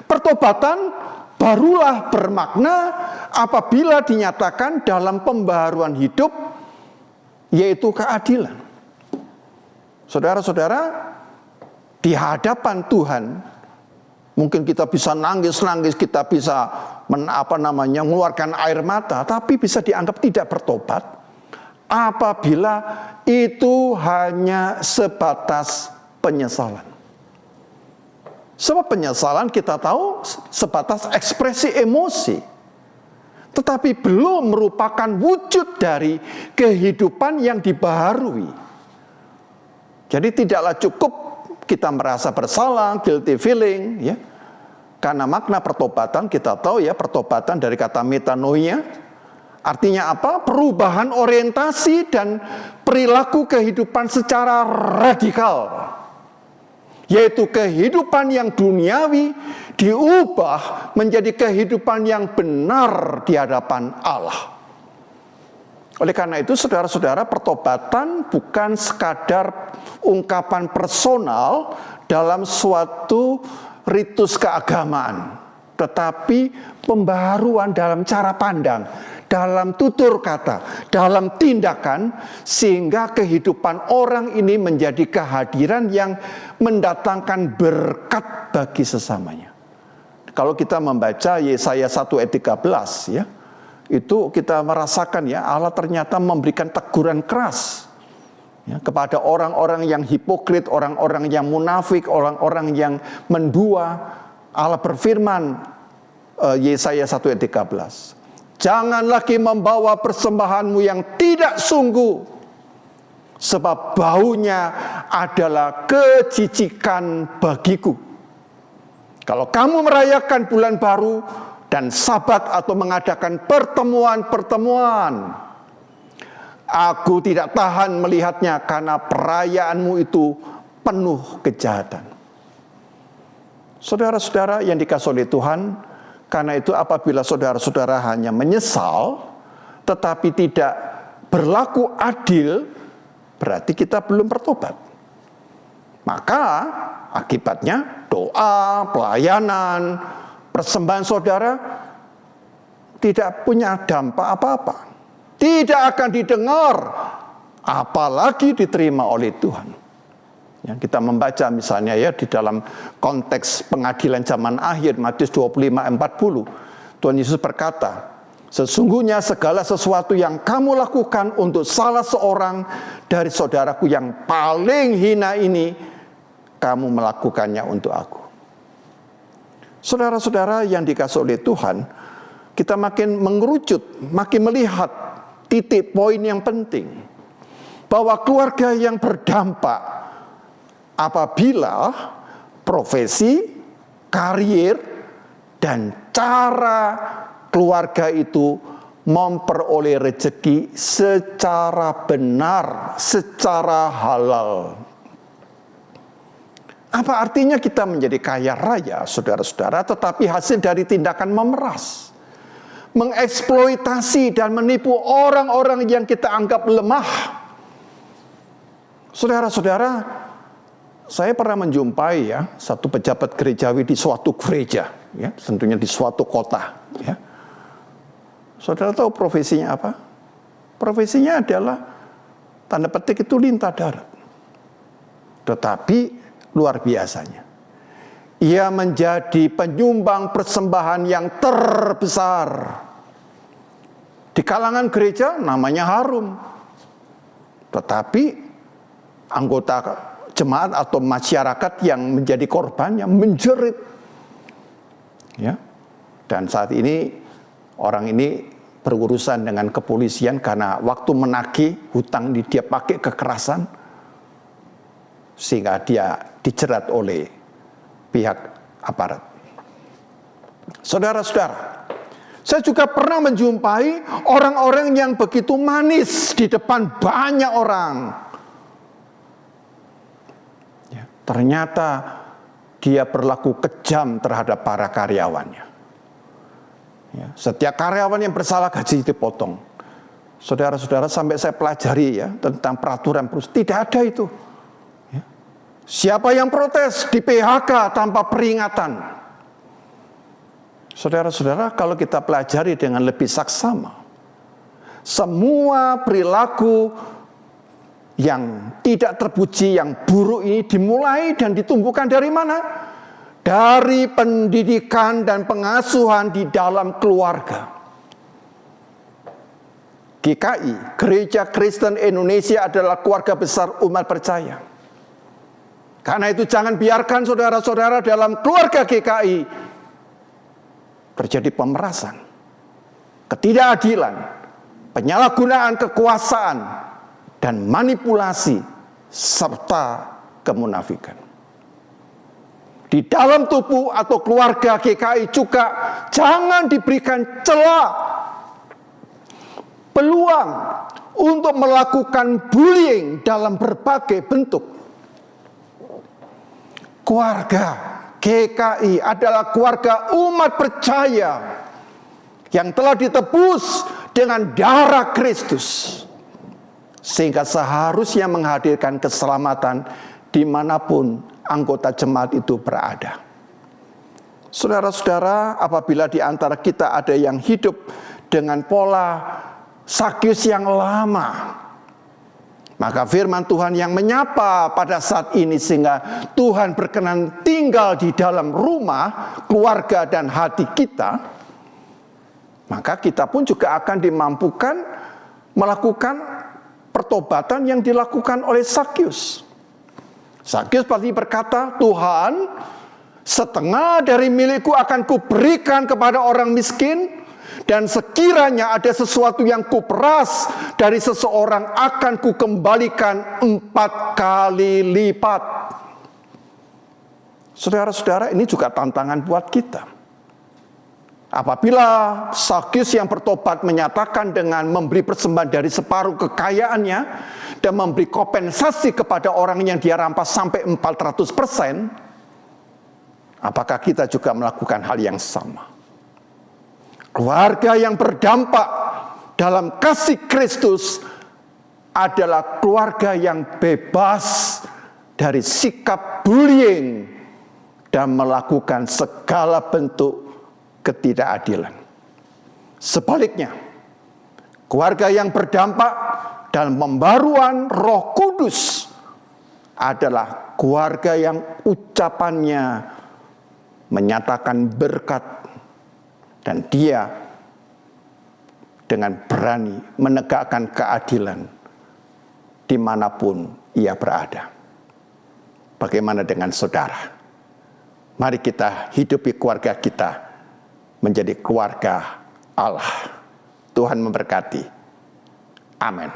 Pertobatan barulah bermakna apabila dinyatakan dalam pembaruan hidup, yaitu keadilan. Saudara-saudara, di hadapan Tuhan, mungkin kita bisa nangis-nangis, kita bisa mengeluarkan air mata, tapi bisa dianggap tidak bertobat apabila itu hanya sebatas penyesalan. Sebab penyesalan kita tahu sebatas ekspresi emosi, tetapi belum merupakan wujud dari kehidupan yang dibaharui. Jadi tidaklah cukup kita merasa bersalah, guilty feeling, ya. Karena makna pertobatan kita tahu ya, pertobatan dari kata metanoia, artinya apa? Perubahan orientasi dan perilaku kehidupan secara radikal. Yaitu kehidupan yang duniawi diubah menjadi kehidupan yang benar di hadapan Allah. Oleh karena itu, saudara-saudara, pertobatan bukan sekadar ungkapan personal dalam suatu ritus keagamaan, tetapi pembaharuan dalam cara pandang, dalam tutur kata, dalam tindakan, sehingga kehidupan orang ini menjadi kehadiran yang mendatangkan berkat bagi sesamanya. Kalau kita membaca Yesaya 1 ayat 13 ya, itu kita merasakan ya, Allah ternyata memberikan teguran keras ya, kepada orang-orang yang hipokrit, orang-orang yang munafik, orang-orang yang mendua. Allah berfirman, Yesaya 1 ayat 13, jangan lagi membawa persembahanmu yang tidak sungguh, sebab baunya adalah kejicikan bagiku. Kalau kamu merayakan bulan baru dan sabat atau mengadakan pertemuan-pertemuan, aku tidak tahan melihatnya karena perayaanmu itu penuh kejahatan. Saudara-saudara yang dikasihi oleh Tuhan, karena itu apabila saudara-saudara hanya menyesal tetapi tidak berlaku adil, berarti kita belum bertobat. Maka akibatnya doa, pelayanan, persembahan saudara tidak punya dampak apa-apa. Tidak akan didengar, apalagi diterima oleh Tuhan. Ya, kita membaca misalnya ya di dalam konteks pengadilan zaman akhir, Matius 25:40, Tuhan Yesus berkata, sesungguhnya segala sesuatu yang kamu lakukan untuk salah seorang dari saudaraku yang paling hina ini, kamu melakukannya untuk aku. Saudara-saudara yang dikasihi oleh Tuhan, kita makin mengerucut, makin melihat titik poin yang penting, bahwa keluarga yang berdampak apabila profesi, karier, dan cara keluarga itu memperoleh rezeki secara benar, secara halal. Apa artinya kita menjadi kaya raya, saudara-saudara, tetapi hasil dari tindakan memeras, mengeksploitasi dan menipu orang-orang yang kita anggap lemah. Saudara-saudara, saya pernah menjumpai satu pejabat gerejawi di suatu gereja, tentunya di suatu kota. Saudara tahu profesinya apa? Profesinya adalah tanda petik itu lintah darat. Tetapi luar biasanya, ia menjadi penyumbang persembahan yang terbesar. Di kalangan gereja namanya harum. Tetapi anggota jemaat atau masyarakat yang menjadi korbannya menjerit. Dan saat ini orang ini berurusan dengan kepolisian karena waktu menagih hutang dia pakai kekerasan, sehingga dia dijerat oleh pihak aparat. Saudara-saudara, saya juga pernah menjumpai orang-orang yang begitu manis di depan banyak orang. Ternyata dia berlaku kejam terhadap para karyawannya. Setiap karyawan yang bersalah gaji dipotong. Saudara-saudara, sampai saya pelajari tentang peraturan perusahaan, tidak ada itu. Siapa yang protes di PHK tanpa peringatan. Saudara-saudara, kalau kita pelajari dengan lebih saksama, semua perilaku yang tidak terpuji, yang buruk ini dimulai dan ditumbuhkan dari mana? Dari pendidikan dan pengasuhan di dalam keluarga. GKI, Gereja Kristen Indonesia, adalah keluarga besar umat percaya. Karena itu jangan biarkan saudara-saudara dalam keluarga GKI terjadi pemerasan, ketidakadilan, penyalahgunaan kekuasaan, dan manipulasi, serta kemunafikan. Di dalam tubuh atau keluarga GKI juga jangan diberikan celah, peluang untuk melakukan bullying dalam berbagai bentuk. Keluarga GKI adalah keluarga umat percaya yang telah ditebus dengan darah Kristus, sehingga seharusnya menghadirkan keselamatan dimanapun anggota jemaat itu berada. Saudara-saudara, apabila di antara kita ada yang hidup dengan pola Sakyus yang lama, maka firman Tuhan yang menyapa pada saat ini, sehingga Tuhan berkenan tinggal di dalam rumah, keluarga, dan hati kita, maka kita pun juga akan dimampukan melakukan pertobatan yang dilakukan oleh Sakyus. Sakyus pasti berkata, Tuhan, setengah dari milikku akan kuberikan kepada orang miskin, dan sekiranya ada sesuatu yang kuperas dari seseorang akan kukembalikan 4 kali lipat. Saudara-saudara, ini juga tantangan buat kita. Apabila Sakyus yang bertobat menyatakan dengan memberi persembahan dari separuh kekayaannya dan memberi kompensasi kepada orang yang dia rampas sampai 400%, apakah kita juga melakukan hal yang sama? Keluarga yang berdampak dalam kasih Kristus adalah keluarga yang bebas dari sikap bullying dan melakukan segala bentuk ketidakadilan. Sebaliknya, keluarga yang berdampak dalam pembaruan Roh Kudus adalah keluarga yang ucapannya menyatakan berkat, dan dia dengan berani menegakkan keadilan dimanapun ia berada. Bagaimana dengan saudara? Mari kita hidupi keluarga kita menjadi keluarga Allah. Tuhan memberkati. Amin.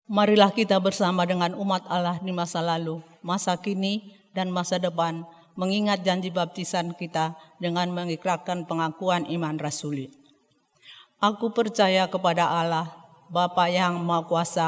Marilah kita bersama dengan umat Allah di masa lalu masa kini, dan masa depan, mengingat janji baptisan kita dengan mengikrarkan pengakuan iman rasuli. Aku percaya kepada Allah, Bapa yang Maha Kuasa,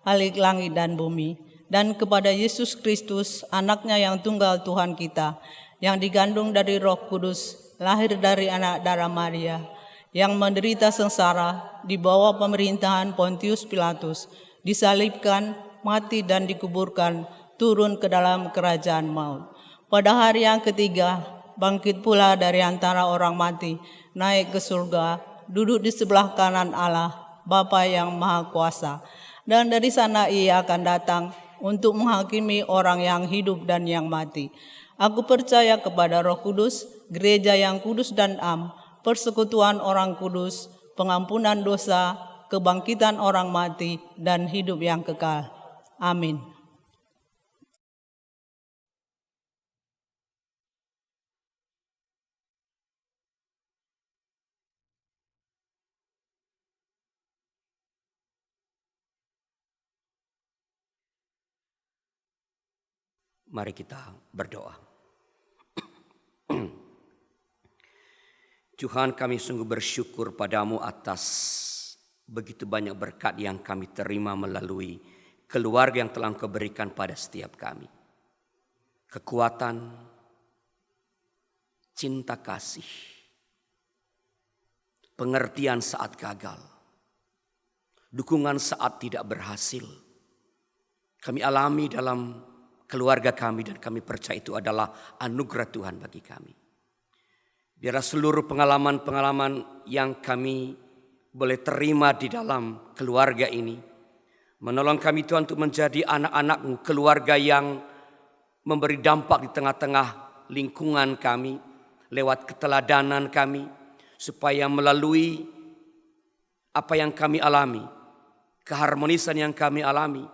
Khalik langit dan bumi, dan kepada Yesus Kristus, anaknya yang tunggal Tuhan kita, yang digandung dari Roh Kudus, lahir dari anak darah Maria, yang menderita sengsara di bawah pemerintahan Pontius Pilatus, disalibkan, mati dan dikuburkan, turun ke dalam kerajaan maut. Pada hari yang ketiga, bangkit pula dari antara orang mati, naik ke surga, duduk di sebelah kanan Allah, Bapa yang Maha Kuasa. Dan dari sana ia akan datang untuk menghakimi orang yang hidup dan yang mati. Aku percaya kepada Roh Kudus, gereja yang kudus dan am, persekutuan orang kudus, pengampunan dosa, kebangkitan orang mati, dan hidup yang kekal. Amin. Mari kita berdoa. Tuhan, kami sungguh bersyukur padamu atas begitu banyak berkat yang kami terima melalui keluarga yang telah Engkau berikan pada setiap kami. Kekuatan, cinta kasih, pengertian saat gagal, dukungan saat tidak berhasil. Kami alami dalam keluarga kami dan kami percaya itu adalah anugerah Tuhan bagi kami. Biarlah seluruh pengalaman-pengalaman yang kami boleh terima di dalam keluarga ini menolong kami Tuhan untuk menjadi anak-anak-Mu, keluarga yang memberi dampak di tengah-tengah lingkungan kami lewat keteladanan kami, supaya melalui apa yang kami alami, keharmonisan yang kami alami,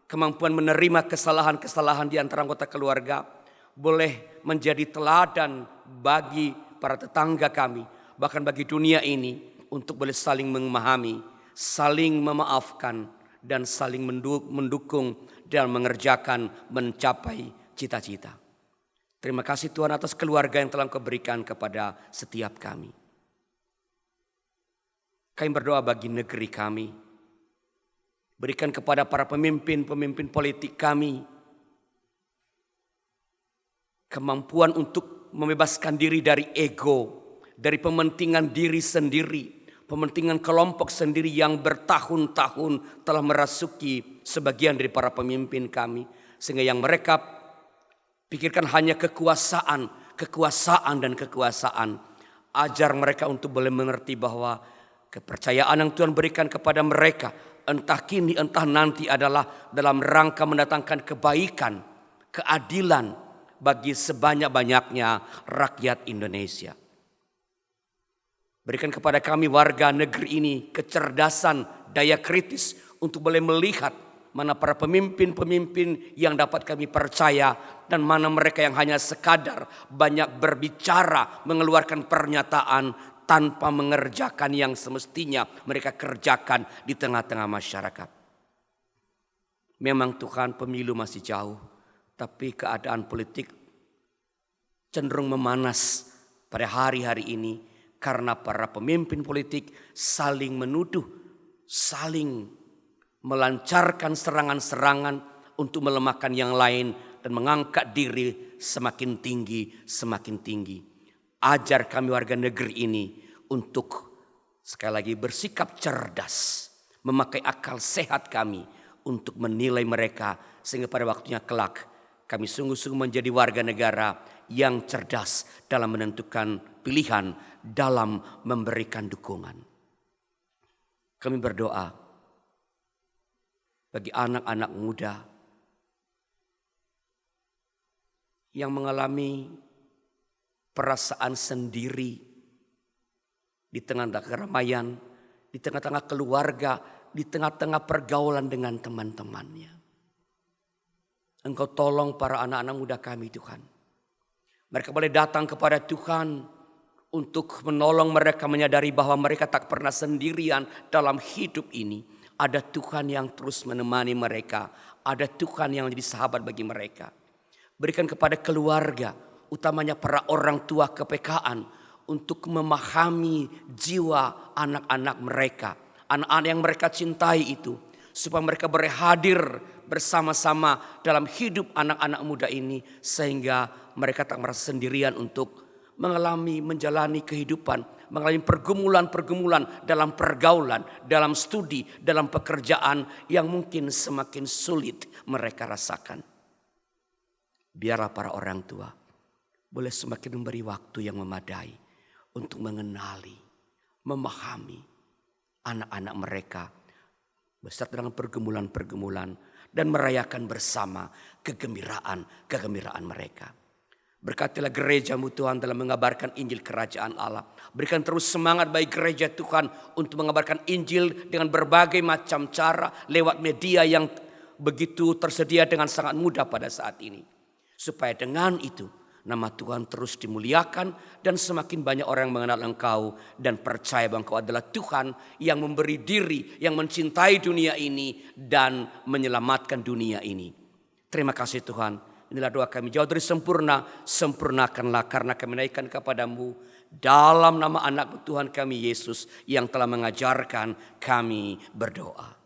kemampuan menerima kesalahan-kesalahan di antara anggota keluarga boleh menjadi teladan bagi para tetangga kami, bahkan bagi dunia ini, untuk boleh saling memahami, saling memaafkan, dan saling mendukung dalam mengerjakan mencapai cita-cita. Terima kasih Tuhan atas keluarga yang telah Engkau berikan kepada setiap kami. Kami berdoa bagi negeri kami. Berikan kepada para pemimpin politik kami kemampuan untuk membebaskan diri dari ego, dari pementingan diri sendiri, pementingan kelompok sendiri yang bertahun-tahun telah merasuki sebagian dari para pemimpin kami. Sehingga yang mereka pikirkan hanya kekuasaan dan kekuasaan. Ajar mereka untuk boleh mengerti bahwa kepercayaan yang Tuhan berikan kepada mereka, entah kini entah nanti, adalah dalam rangka mendatangkan kebaikan, keadilan bagi sebanyak-banyaknya rakyat Indonesia. Berikan kepada kami warga negeri ini kecerdasan, daya kritis untuk boleh melihat mana para pemimpin-pemimpin yang dapat kami percaya dan mana mereka yang hanya sekadar banyak berbicara, mengeluarkan pernyataan tanpa mengerjakan yang semestinya mereka kerjakan di tengah-tengah masyarakat. Memang Tuhan, pemilu masih jauh, tapi keadaan politik cenderung memanas pada hari-hari ini karena para pemimpin politik saling menuduh, saling melancarkan serangan-serangan untuk melemahkan yang lain dan mengangkat diri semakin tinggi. Ajar kami warga negeri ini untuk sekali lagi bersikap cerdas, memakai akal sehat kami untuk menilai mereka, sehingga pada waktunya kelak kami sungguh-sungguh menjadi warga negara yang cerdas dalam menentukan pilihan, dalam memberikan dukungan. Kami berdoa bagi anak-anak muda yang mengalami perasaan sendiri di tengah-tengah keramaian, di tengah-tengah keluarga, di tengah-tengah pergaulan dengan teman-temannya. Engkau tolong para anak-anak muda kami Tuhan. Mereka boleh datang kepada Tuhan untuk menolong mereka menyadari bahwa mereka tak pernah sendirian dalam hidup ini. Ada Tuhan yang terus menemani mereka. Ada Tuhan yang menjadi sahabat bagi mereka. Berikan kepada keluarga, utamanya para orang tua kepekaan, untuk memahami jiwa anak-anak mereka, anak-anak yang mereka cintai itu, supaya mereka boleh hadir bersama-sama dalam hidup anak-anak muda ini, sehingga mereka tak merasa sendirian untuk menjalani kehidupan, mengalami pergumulan-pergumulan dalam pergaulan, dalam studi, dalam pekerjaan yang mungkin semakin sulit mereka rasakan. Biarlah para orang tua boleh semakin memberi waktu yang memadai untuk mengenali, memahami anak-anak mereka beserta dengan pergumulan-pergumulan dan merayakan bersama kegembiraan mereka. Berkatilah gereja-Mu Tuhan dalam mengabarkan Injil Kerajaan Allah. Berikan terus semangat bagi gereja Tuhan untuk mengabarkan Injil dengan berbagai macam cara lewat media yang begitu tersedia dengan sangat mudah pada saat ini. Supaya dengan itu nama Tuhan terus dimuliakan dan semakin banyak orang yang mengenal Engkau dan percaya bahwa Engkau adalah Tuhan yang memberi diri, yang mencintai dunia ini dan menyelamatkan dunia ini. Terima kasih Tuhan. Inilah doa kami, jauh dari sempurna, sempurnakanlah karena kami naikkan kepadamu dalam nama anak Tuhan kami Yesus yang telah mengajarkan kami berdoa.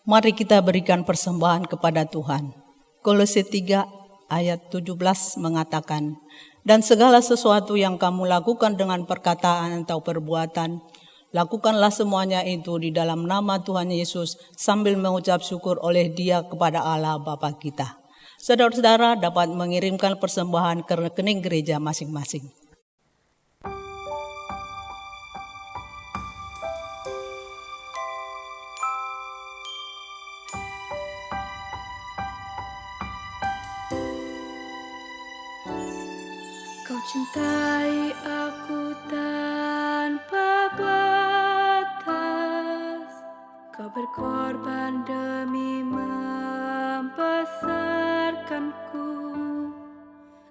Mari kita berikan persembahan kepada Tuhan. Kolose 3 ayat 17 mengatakan, dan segala sesuatu yang kamu lakukan dengan perkataan atau perbuatan, lakukanlah semuanya itu di dalam nama Tuhan Yesus sambil mengucap syukur oleh Dia kepada Allah Bapa kita. Saudara-saudara dapat mengirimkan persembahan ke rekening gereja masing-masing. Kau cintai aku tanpa batas. Kau berkorban demi membesarkanku.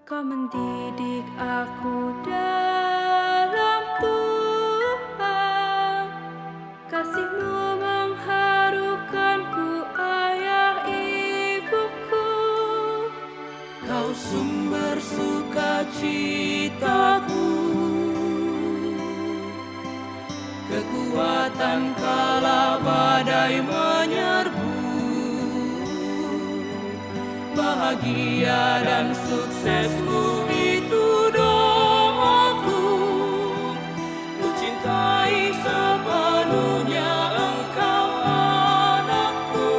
Kau mendidik aku dalam Tuhan. Kasih-Mu mengharukanku, ayah ibuku. Kau sumber sukacitaku, kekuatan kala badai menyerbu, bahagia dan suksesmu itu doaku. Ku cintai sepenuhnya Engkau anakku.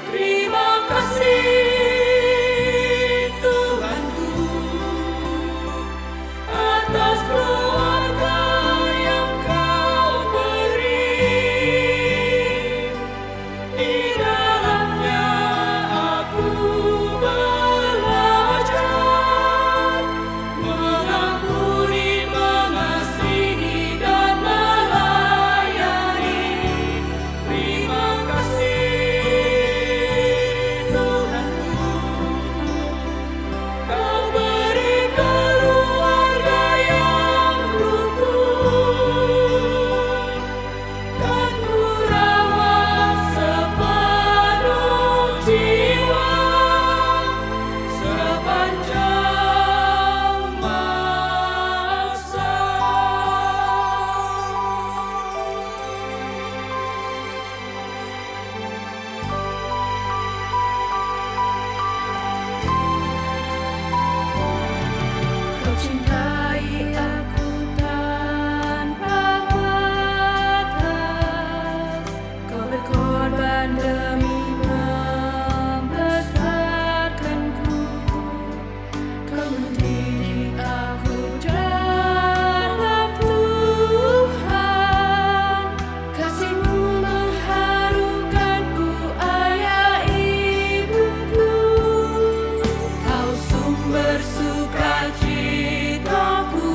Terima kasih Tuhanku atas keluarga yang Kau beri. Di dalamnya aku belajar mengampuni, mengasihi dan melayani. Terima kasih Tuhanku, Kau beri keluarga yang rukun, dan ku rawat sepenuh jiwa sepanjang masa. Kau cintai aku tanpa batas. Kau berkorban demi membesarkanku. Kau mendidik aku dalam Tuhan. Kasih-Mu mengharukanku, ayah ibuku. Kau sumber sukacitaku,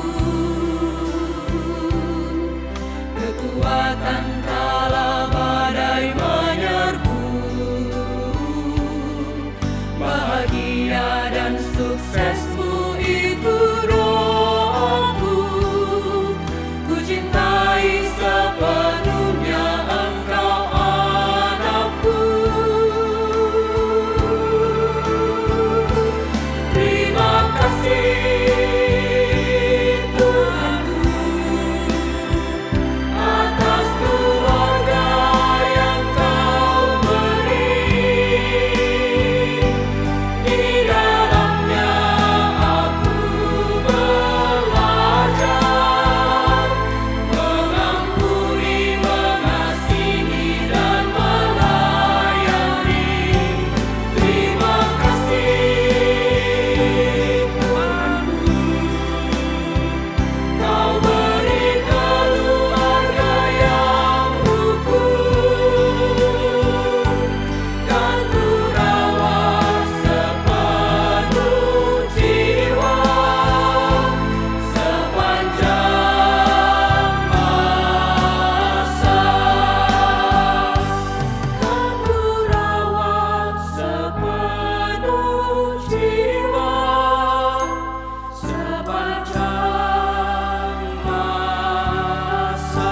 kekuatan kala badai menyerbu, bahagia dan suksesmu itu doaku. Ku cintai sepenuhnya Engkau anakku. Terima kasih Tuhanku atas keluarga yang Kau beri. Di dalamnya aku belajar mengampuni, mengasihi dan melayani. Terima kasih Tuhanku, Kau beri keluarga yang rukun, dan ku rawat sepenuh jiwa sepanjang masa. Kan ku rawat sepenuh jiwa sepanjang masa.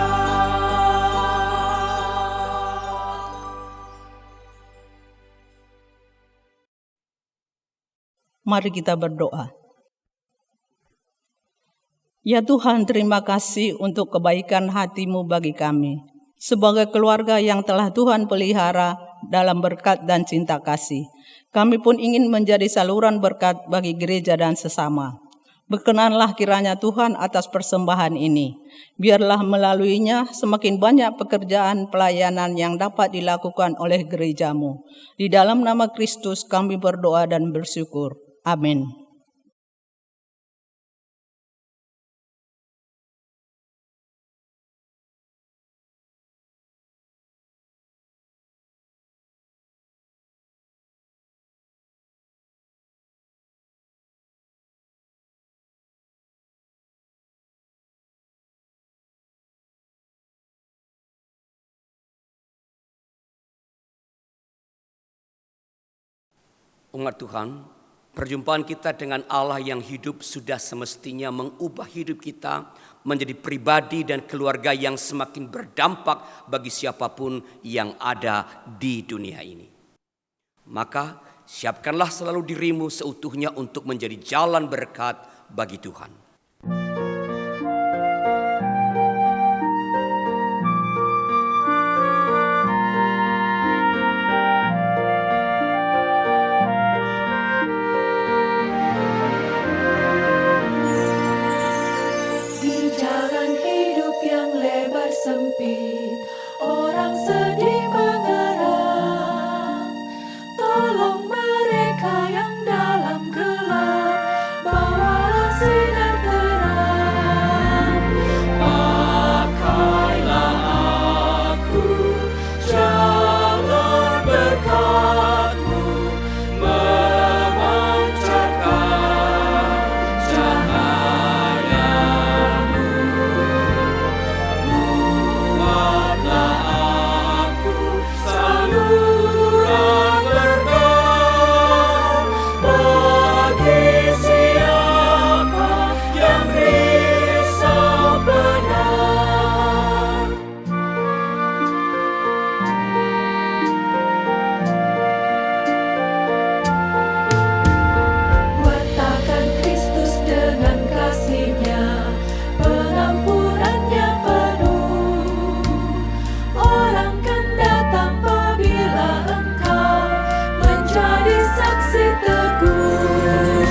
Mari kita berdoa. Ya Tuhan, terima kasih untuk kebaikan hati-Mu bagi kami. Sebagai keluarga yang telah Tuhan pelihara dalam berkat dan cinta kasih, kami pun ingin menjadi saluran berkat bagi gereja dan sesama. Berkenanlah kiranya Tuhan atas persembahan ini. Biarlah melaluinya semakin banyak pekerjaan pelayanan yang dapat dilakukan oleh gereja-Mu. Di dalam nama Kristus kami berdoa dan bersyukur. Amin. Umat Tuhan, perjumpaan kita dengan Allah yang hidup sudah semestinya mengubah hidup kita menjadi pribadi dan keluarga yang semakin berdampak bagi siapapun yang ada di dunia ini. Maka siapkanlah selalu dirimu seutuhnya untuk menjadi jalan berkat bagi Tuhan. Di jalan hidup yang lebar sempit, orang sedih mengerang. Tolong mereka yang dalam gelap, bawalah sinar terang. Pakailah aku, jalur berkat-Mu, memancarkan cahaya-Mu. Buatlah aku saluran berkat bagi siapa yang risau benar. Wartakan Kristus dengan kasih-Nya, pengampunan-Nya penuh. Orang kan datang apabila engkau menjadi saksi teguh.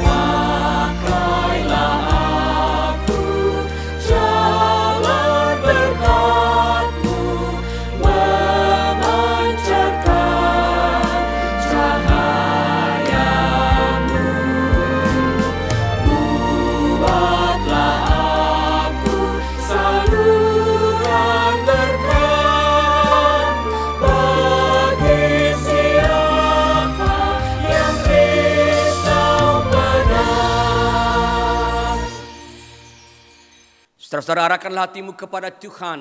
Pakailah aku, jalur berkat-Mu, memancarkan cahaya-Mu. Buatlah aku saluran berkat bagi siapa yang risau benar. Saudara-saudara, arahkanlah hatimu kepada Tuhan.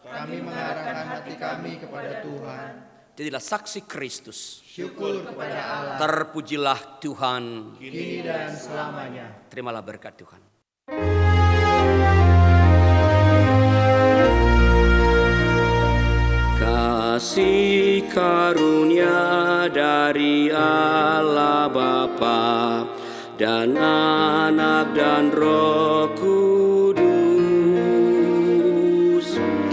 Kami mengarahkan hati kami kepada Tuhan. Jadilah saksi Kristus. Syukur kepada Allah, Terpujilah Tuhan. kini dan selamanya. Terimalah berkat Tuhan. Kasih karunia dari Allah Bapa dan Anak dan Roh Kudus,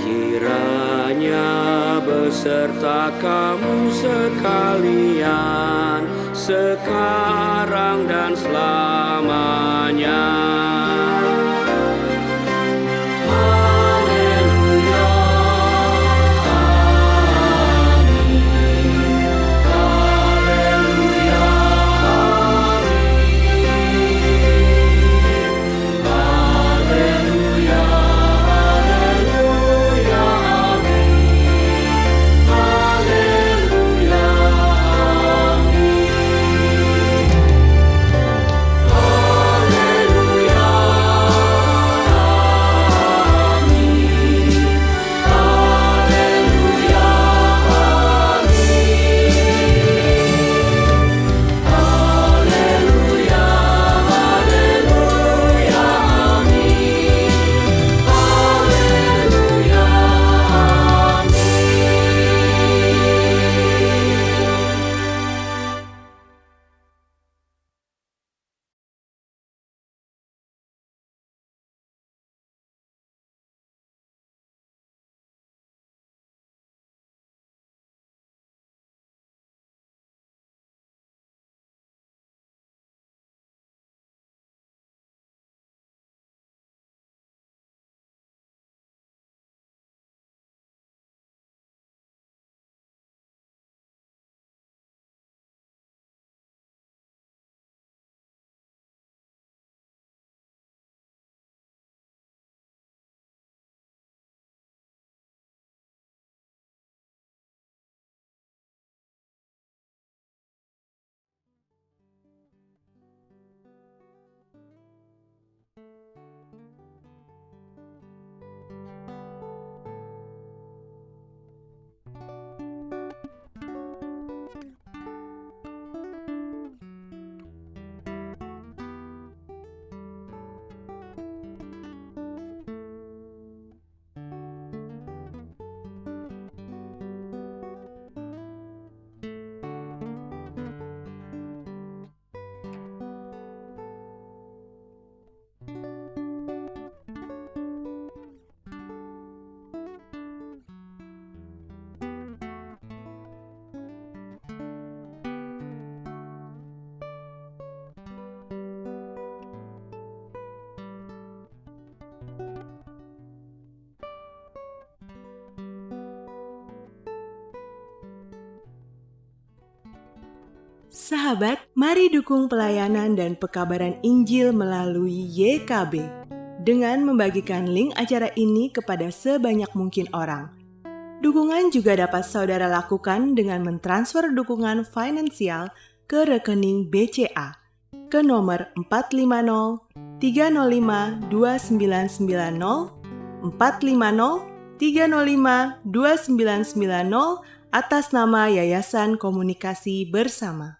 kiranya beserta kamu sekalian sekarang dan selamanya. Haleluya, amin. Haleluya, amin. Haleluya, haleluya, amin. Haleluya, amin. Haleluya, Sahabat, mari dukung pelayanan dan pekabaran Injil melalui YKB dengan membagikan link acara ini kepada sebanyak mungkin orang. Dukungan juga dapat saudara lakukan dengan mentransfer dukungan finansial ke rekening BCA ke nomor 450 305 2990 450 305 2990 atas nama Yayasan Komunikasi Bersama.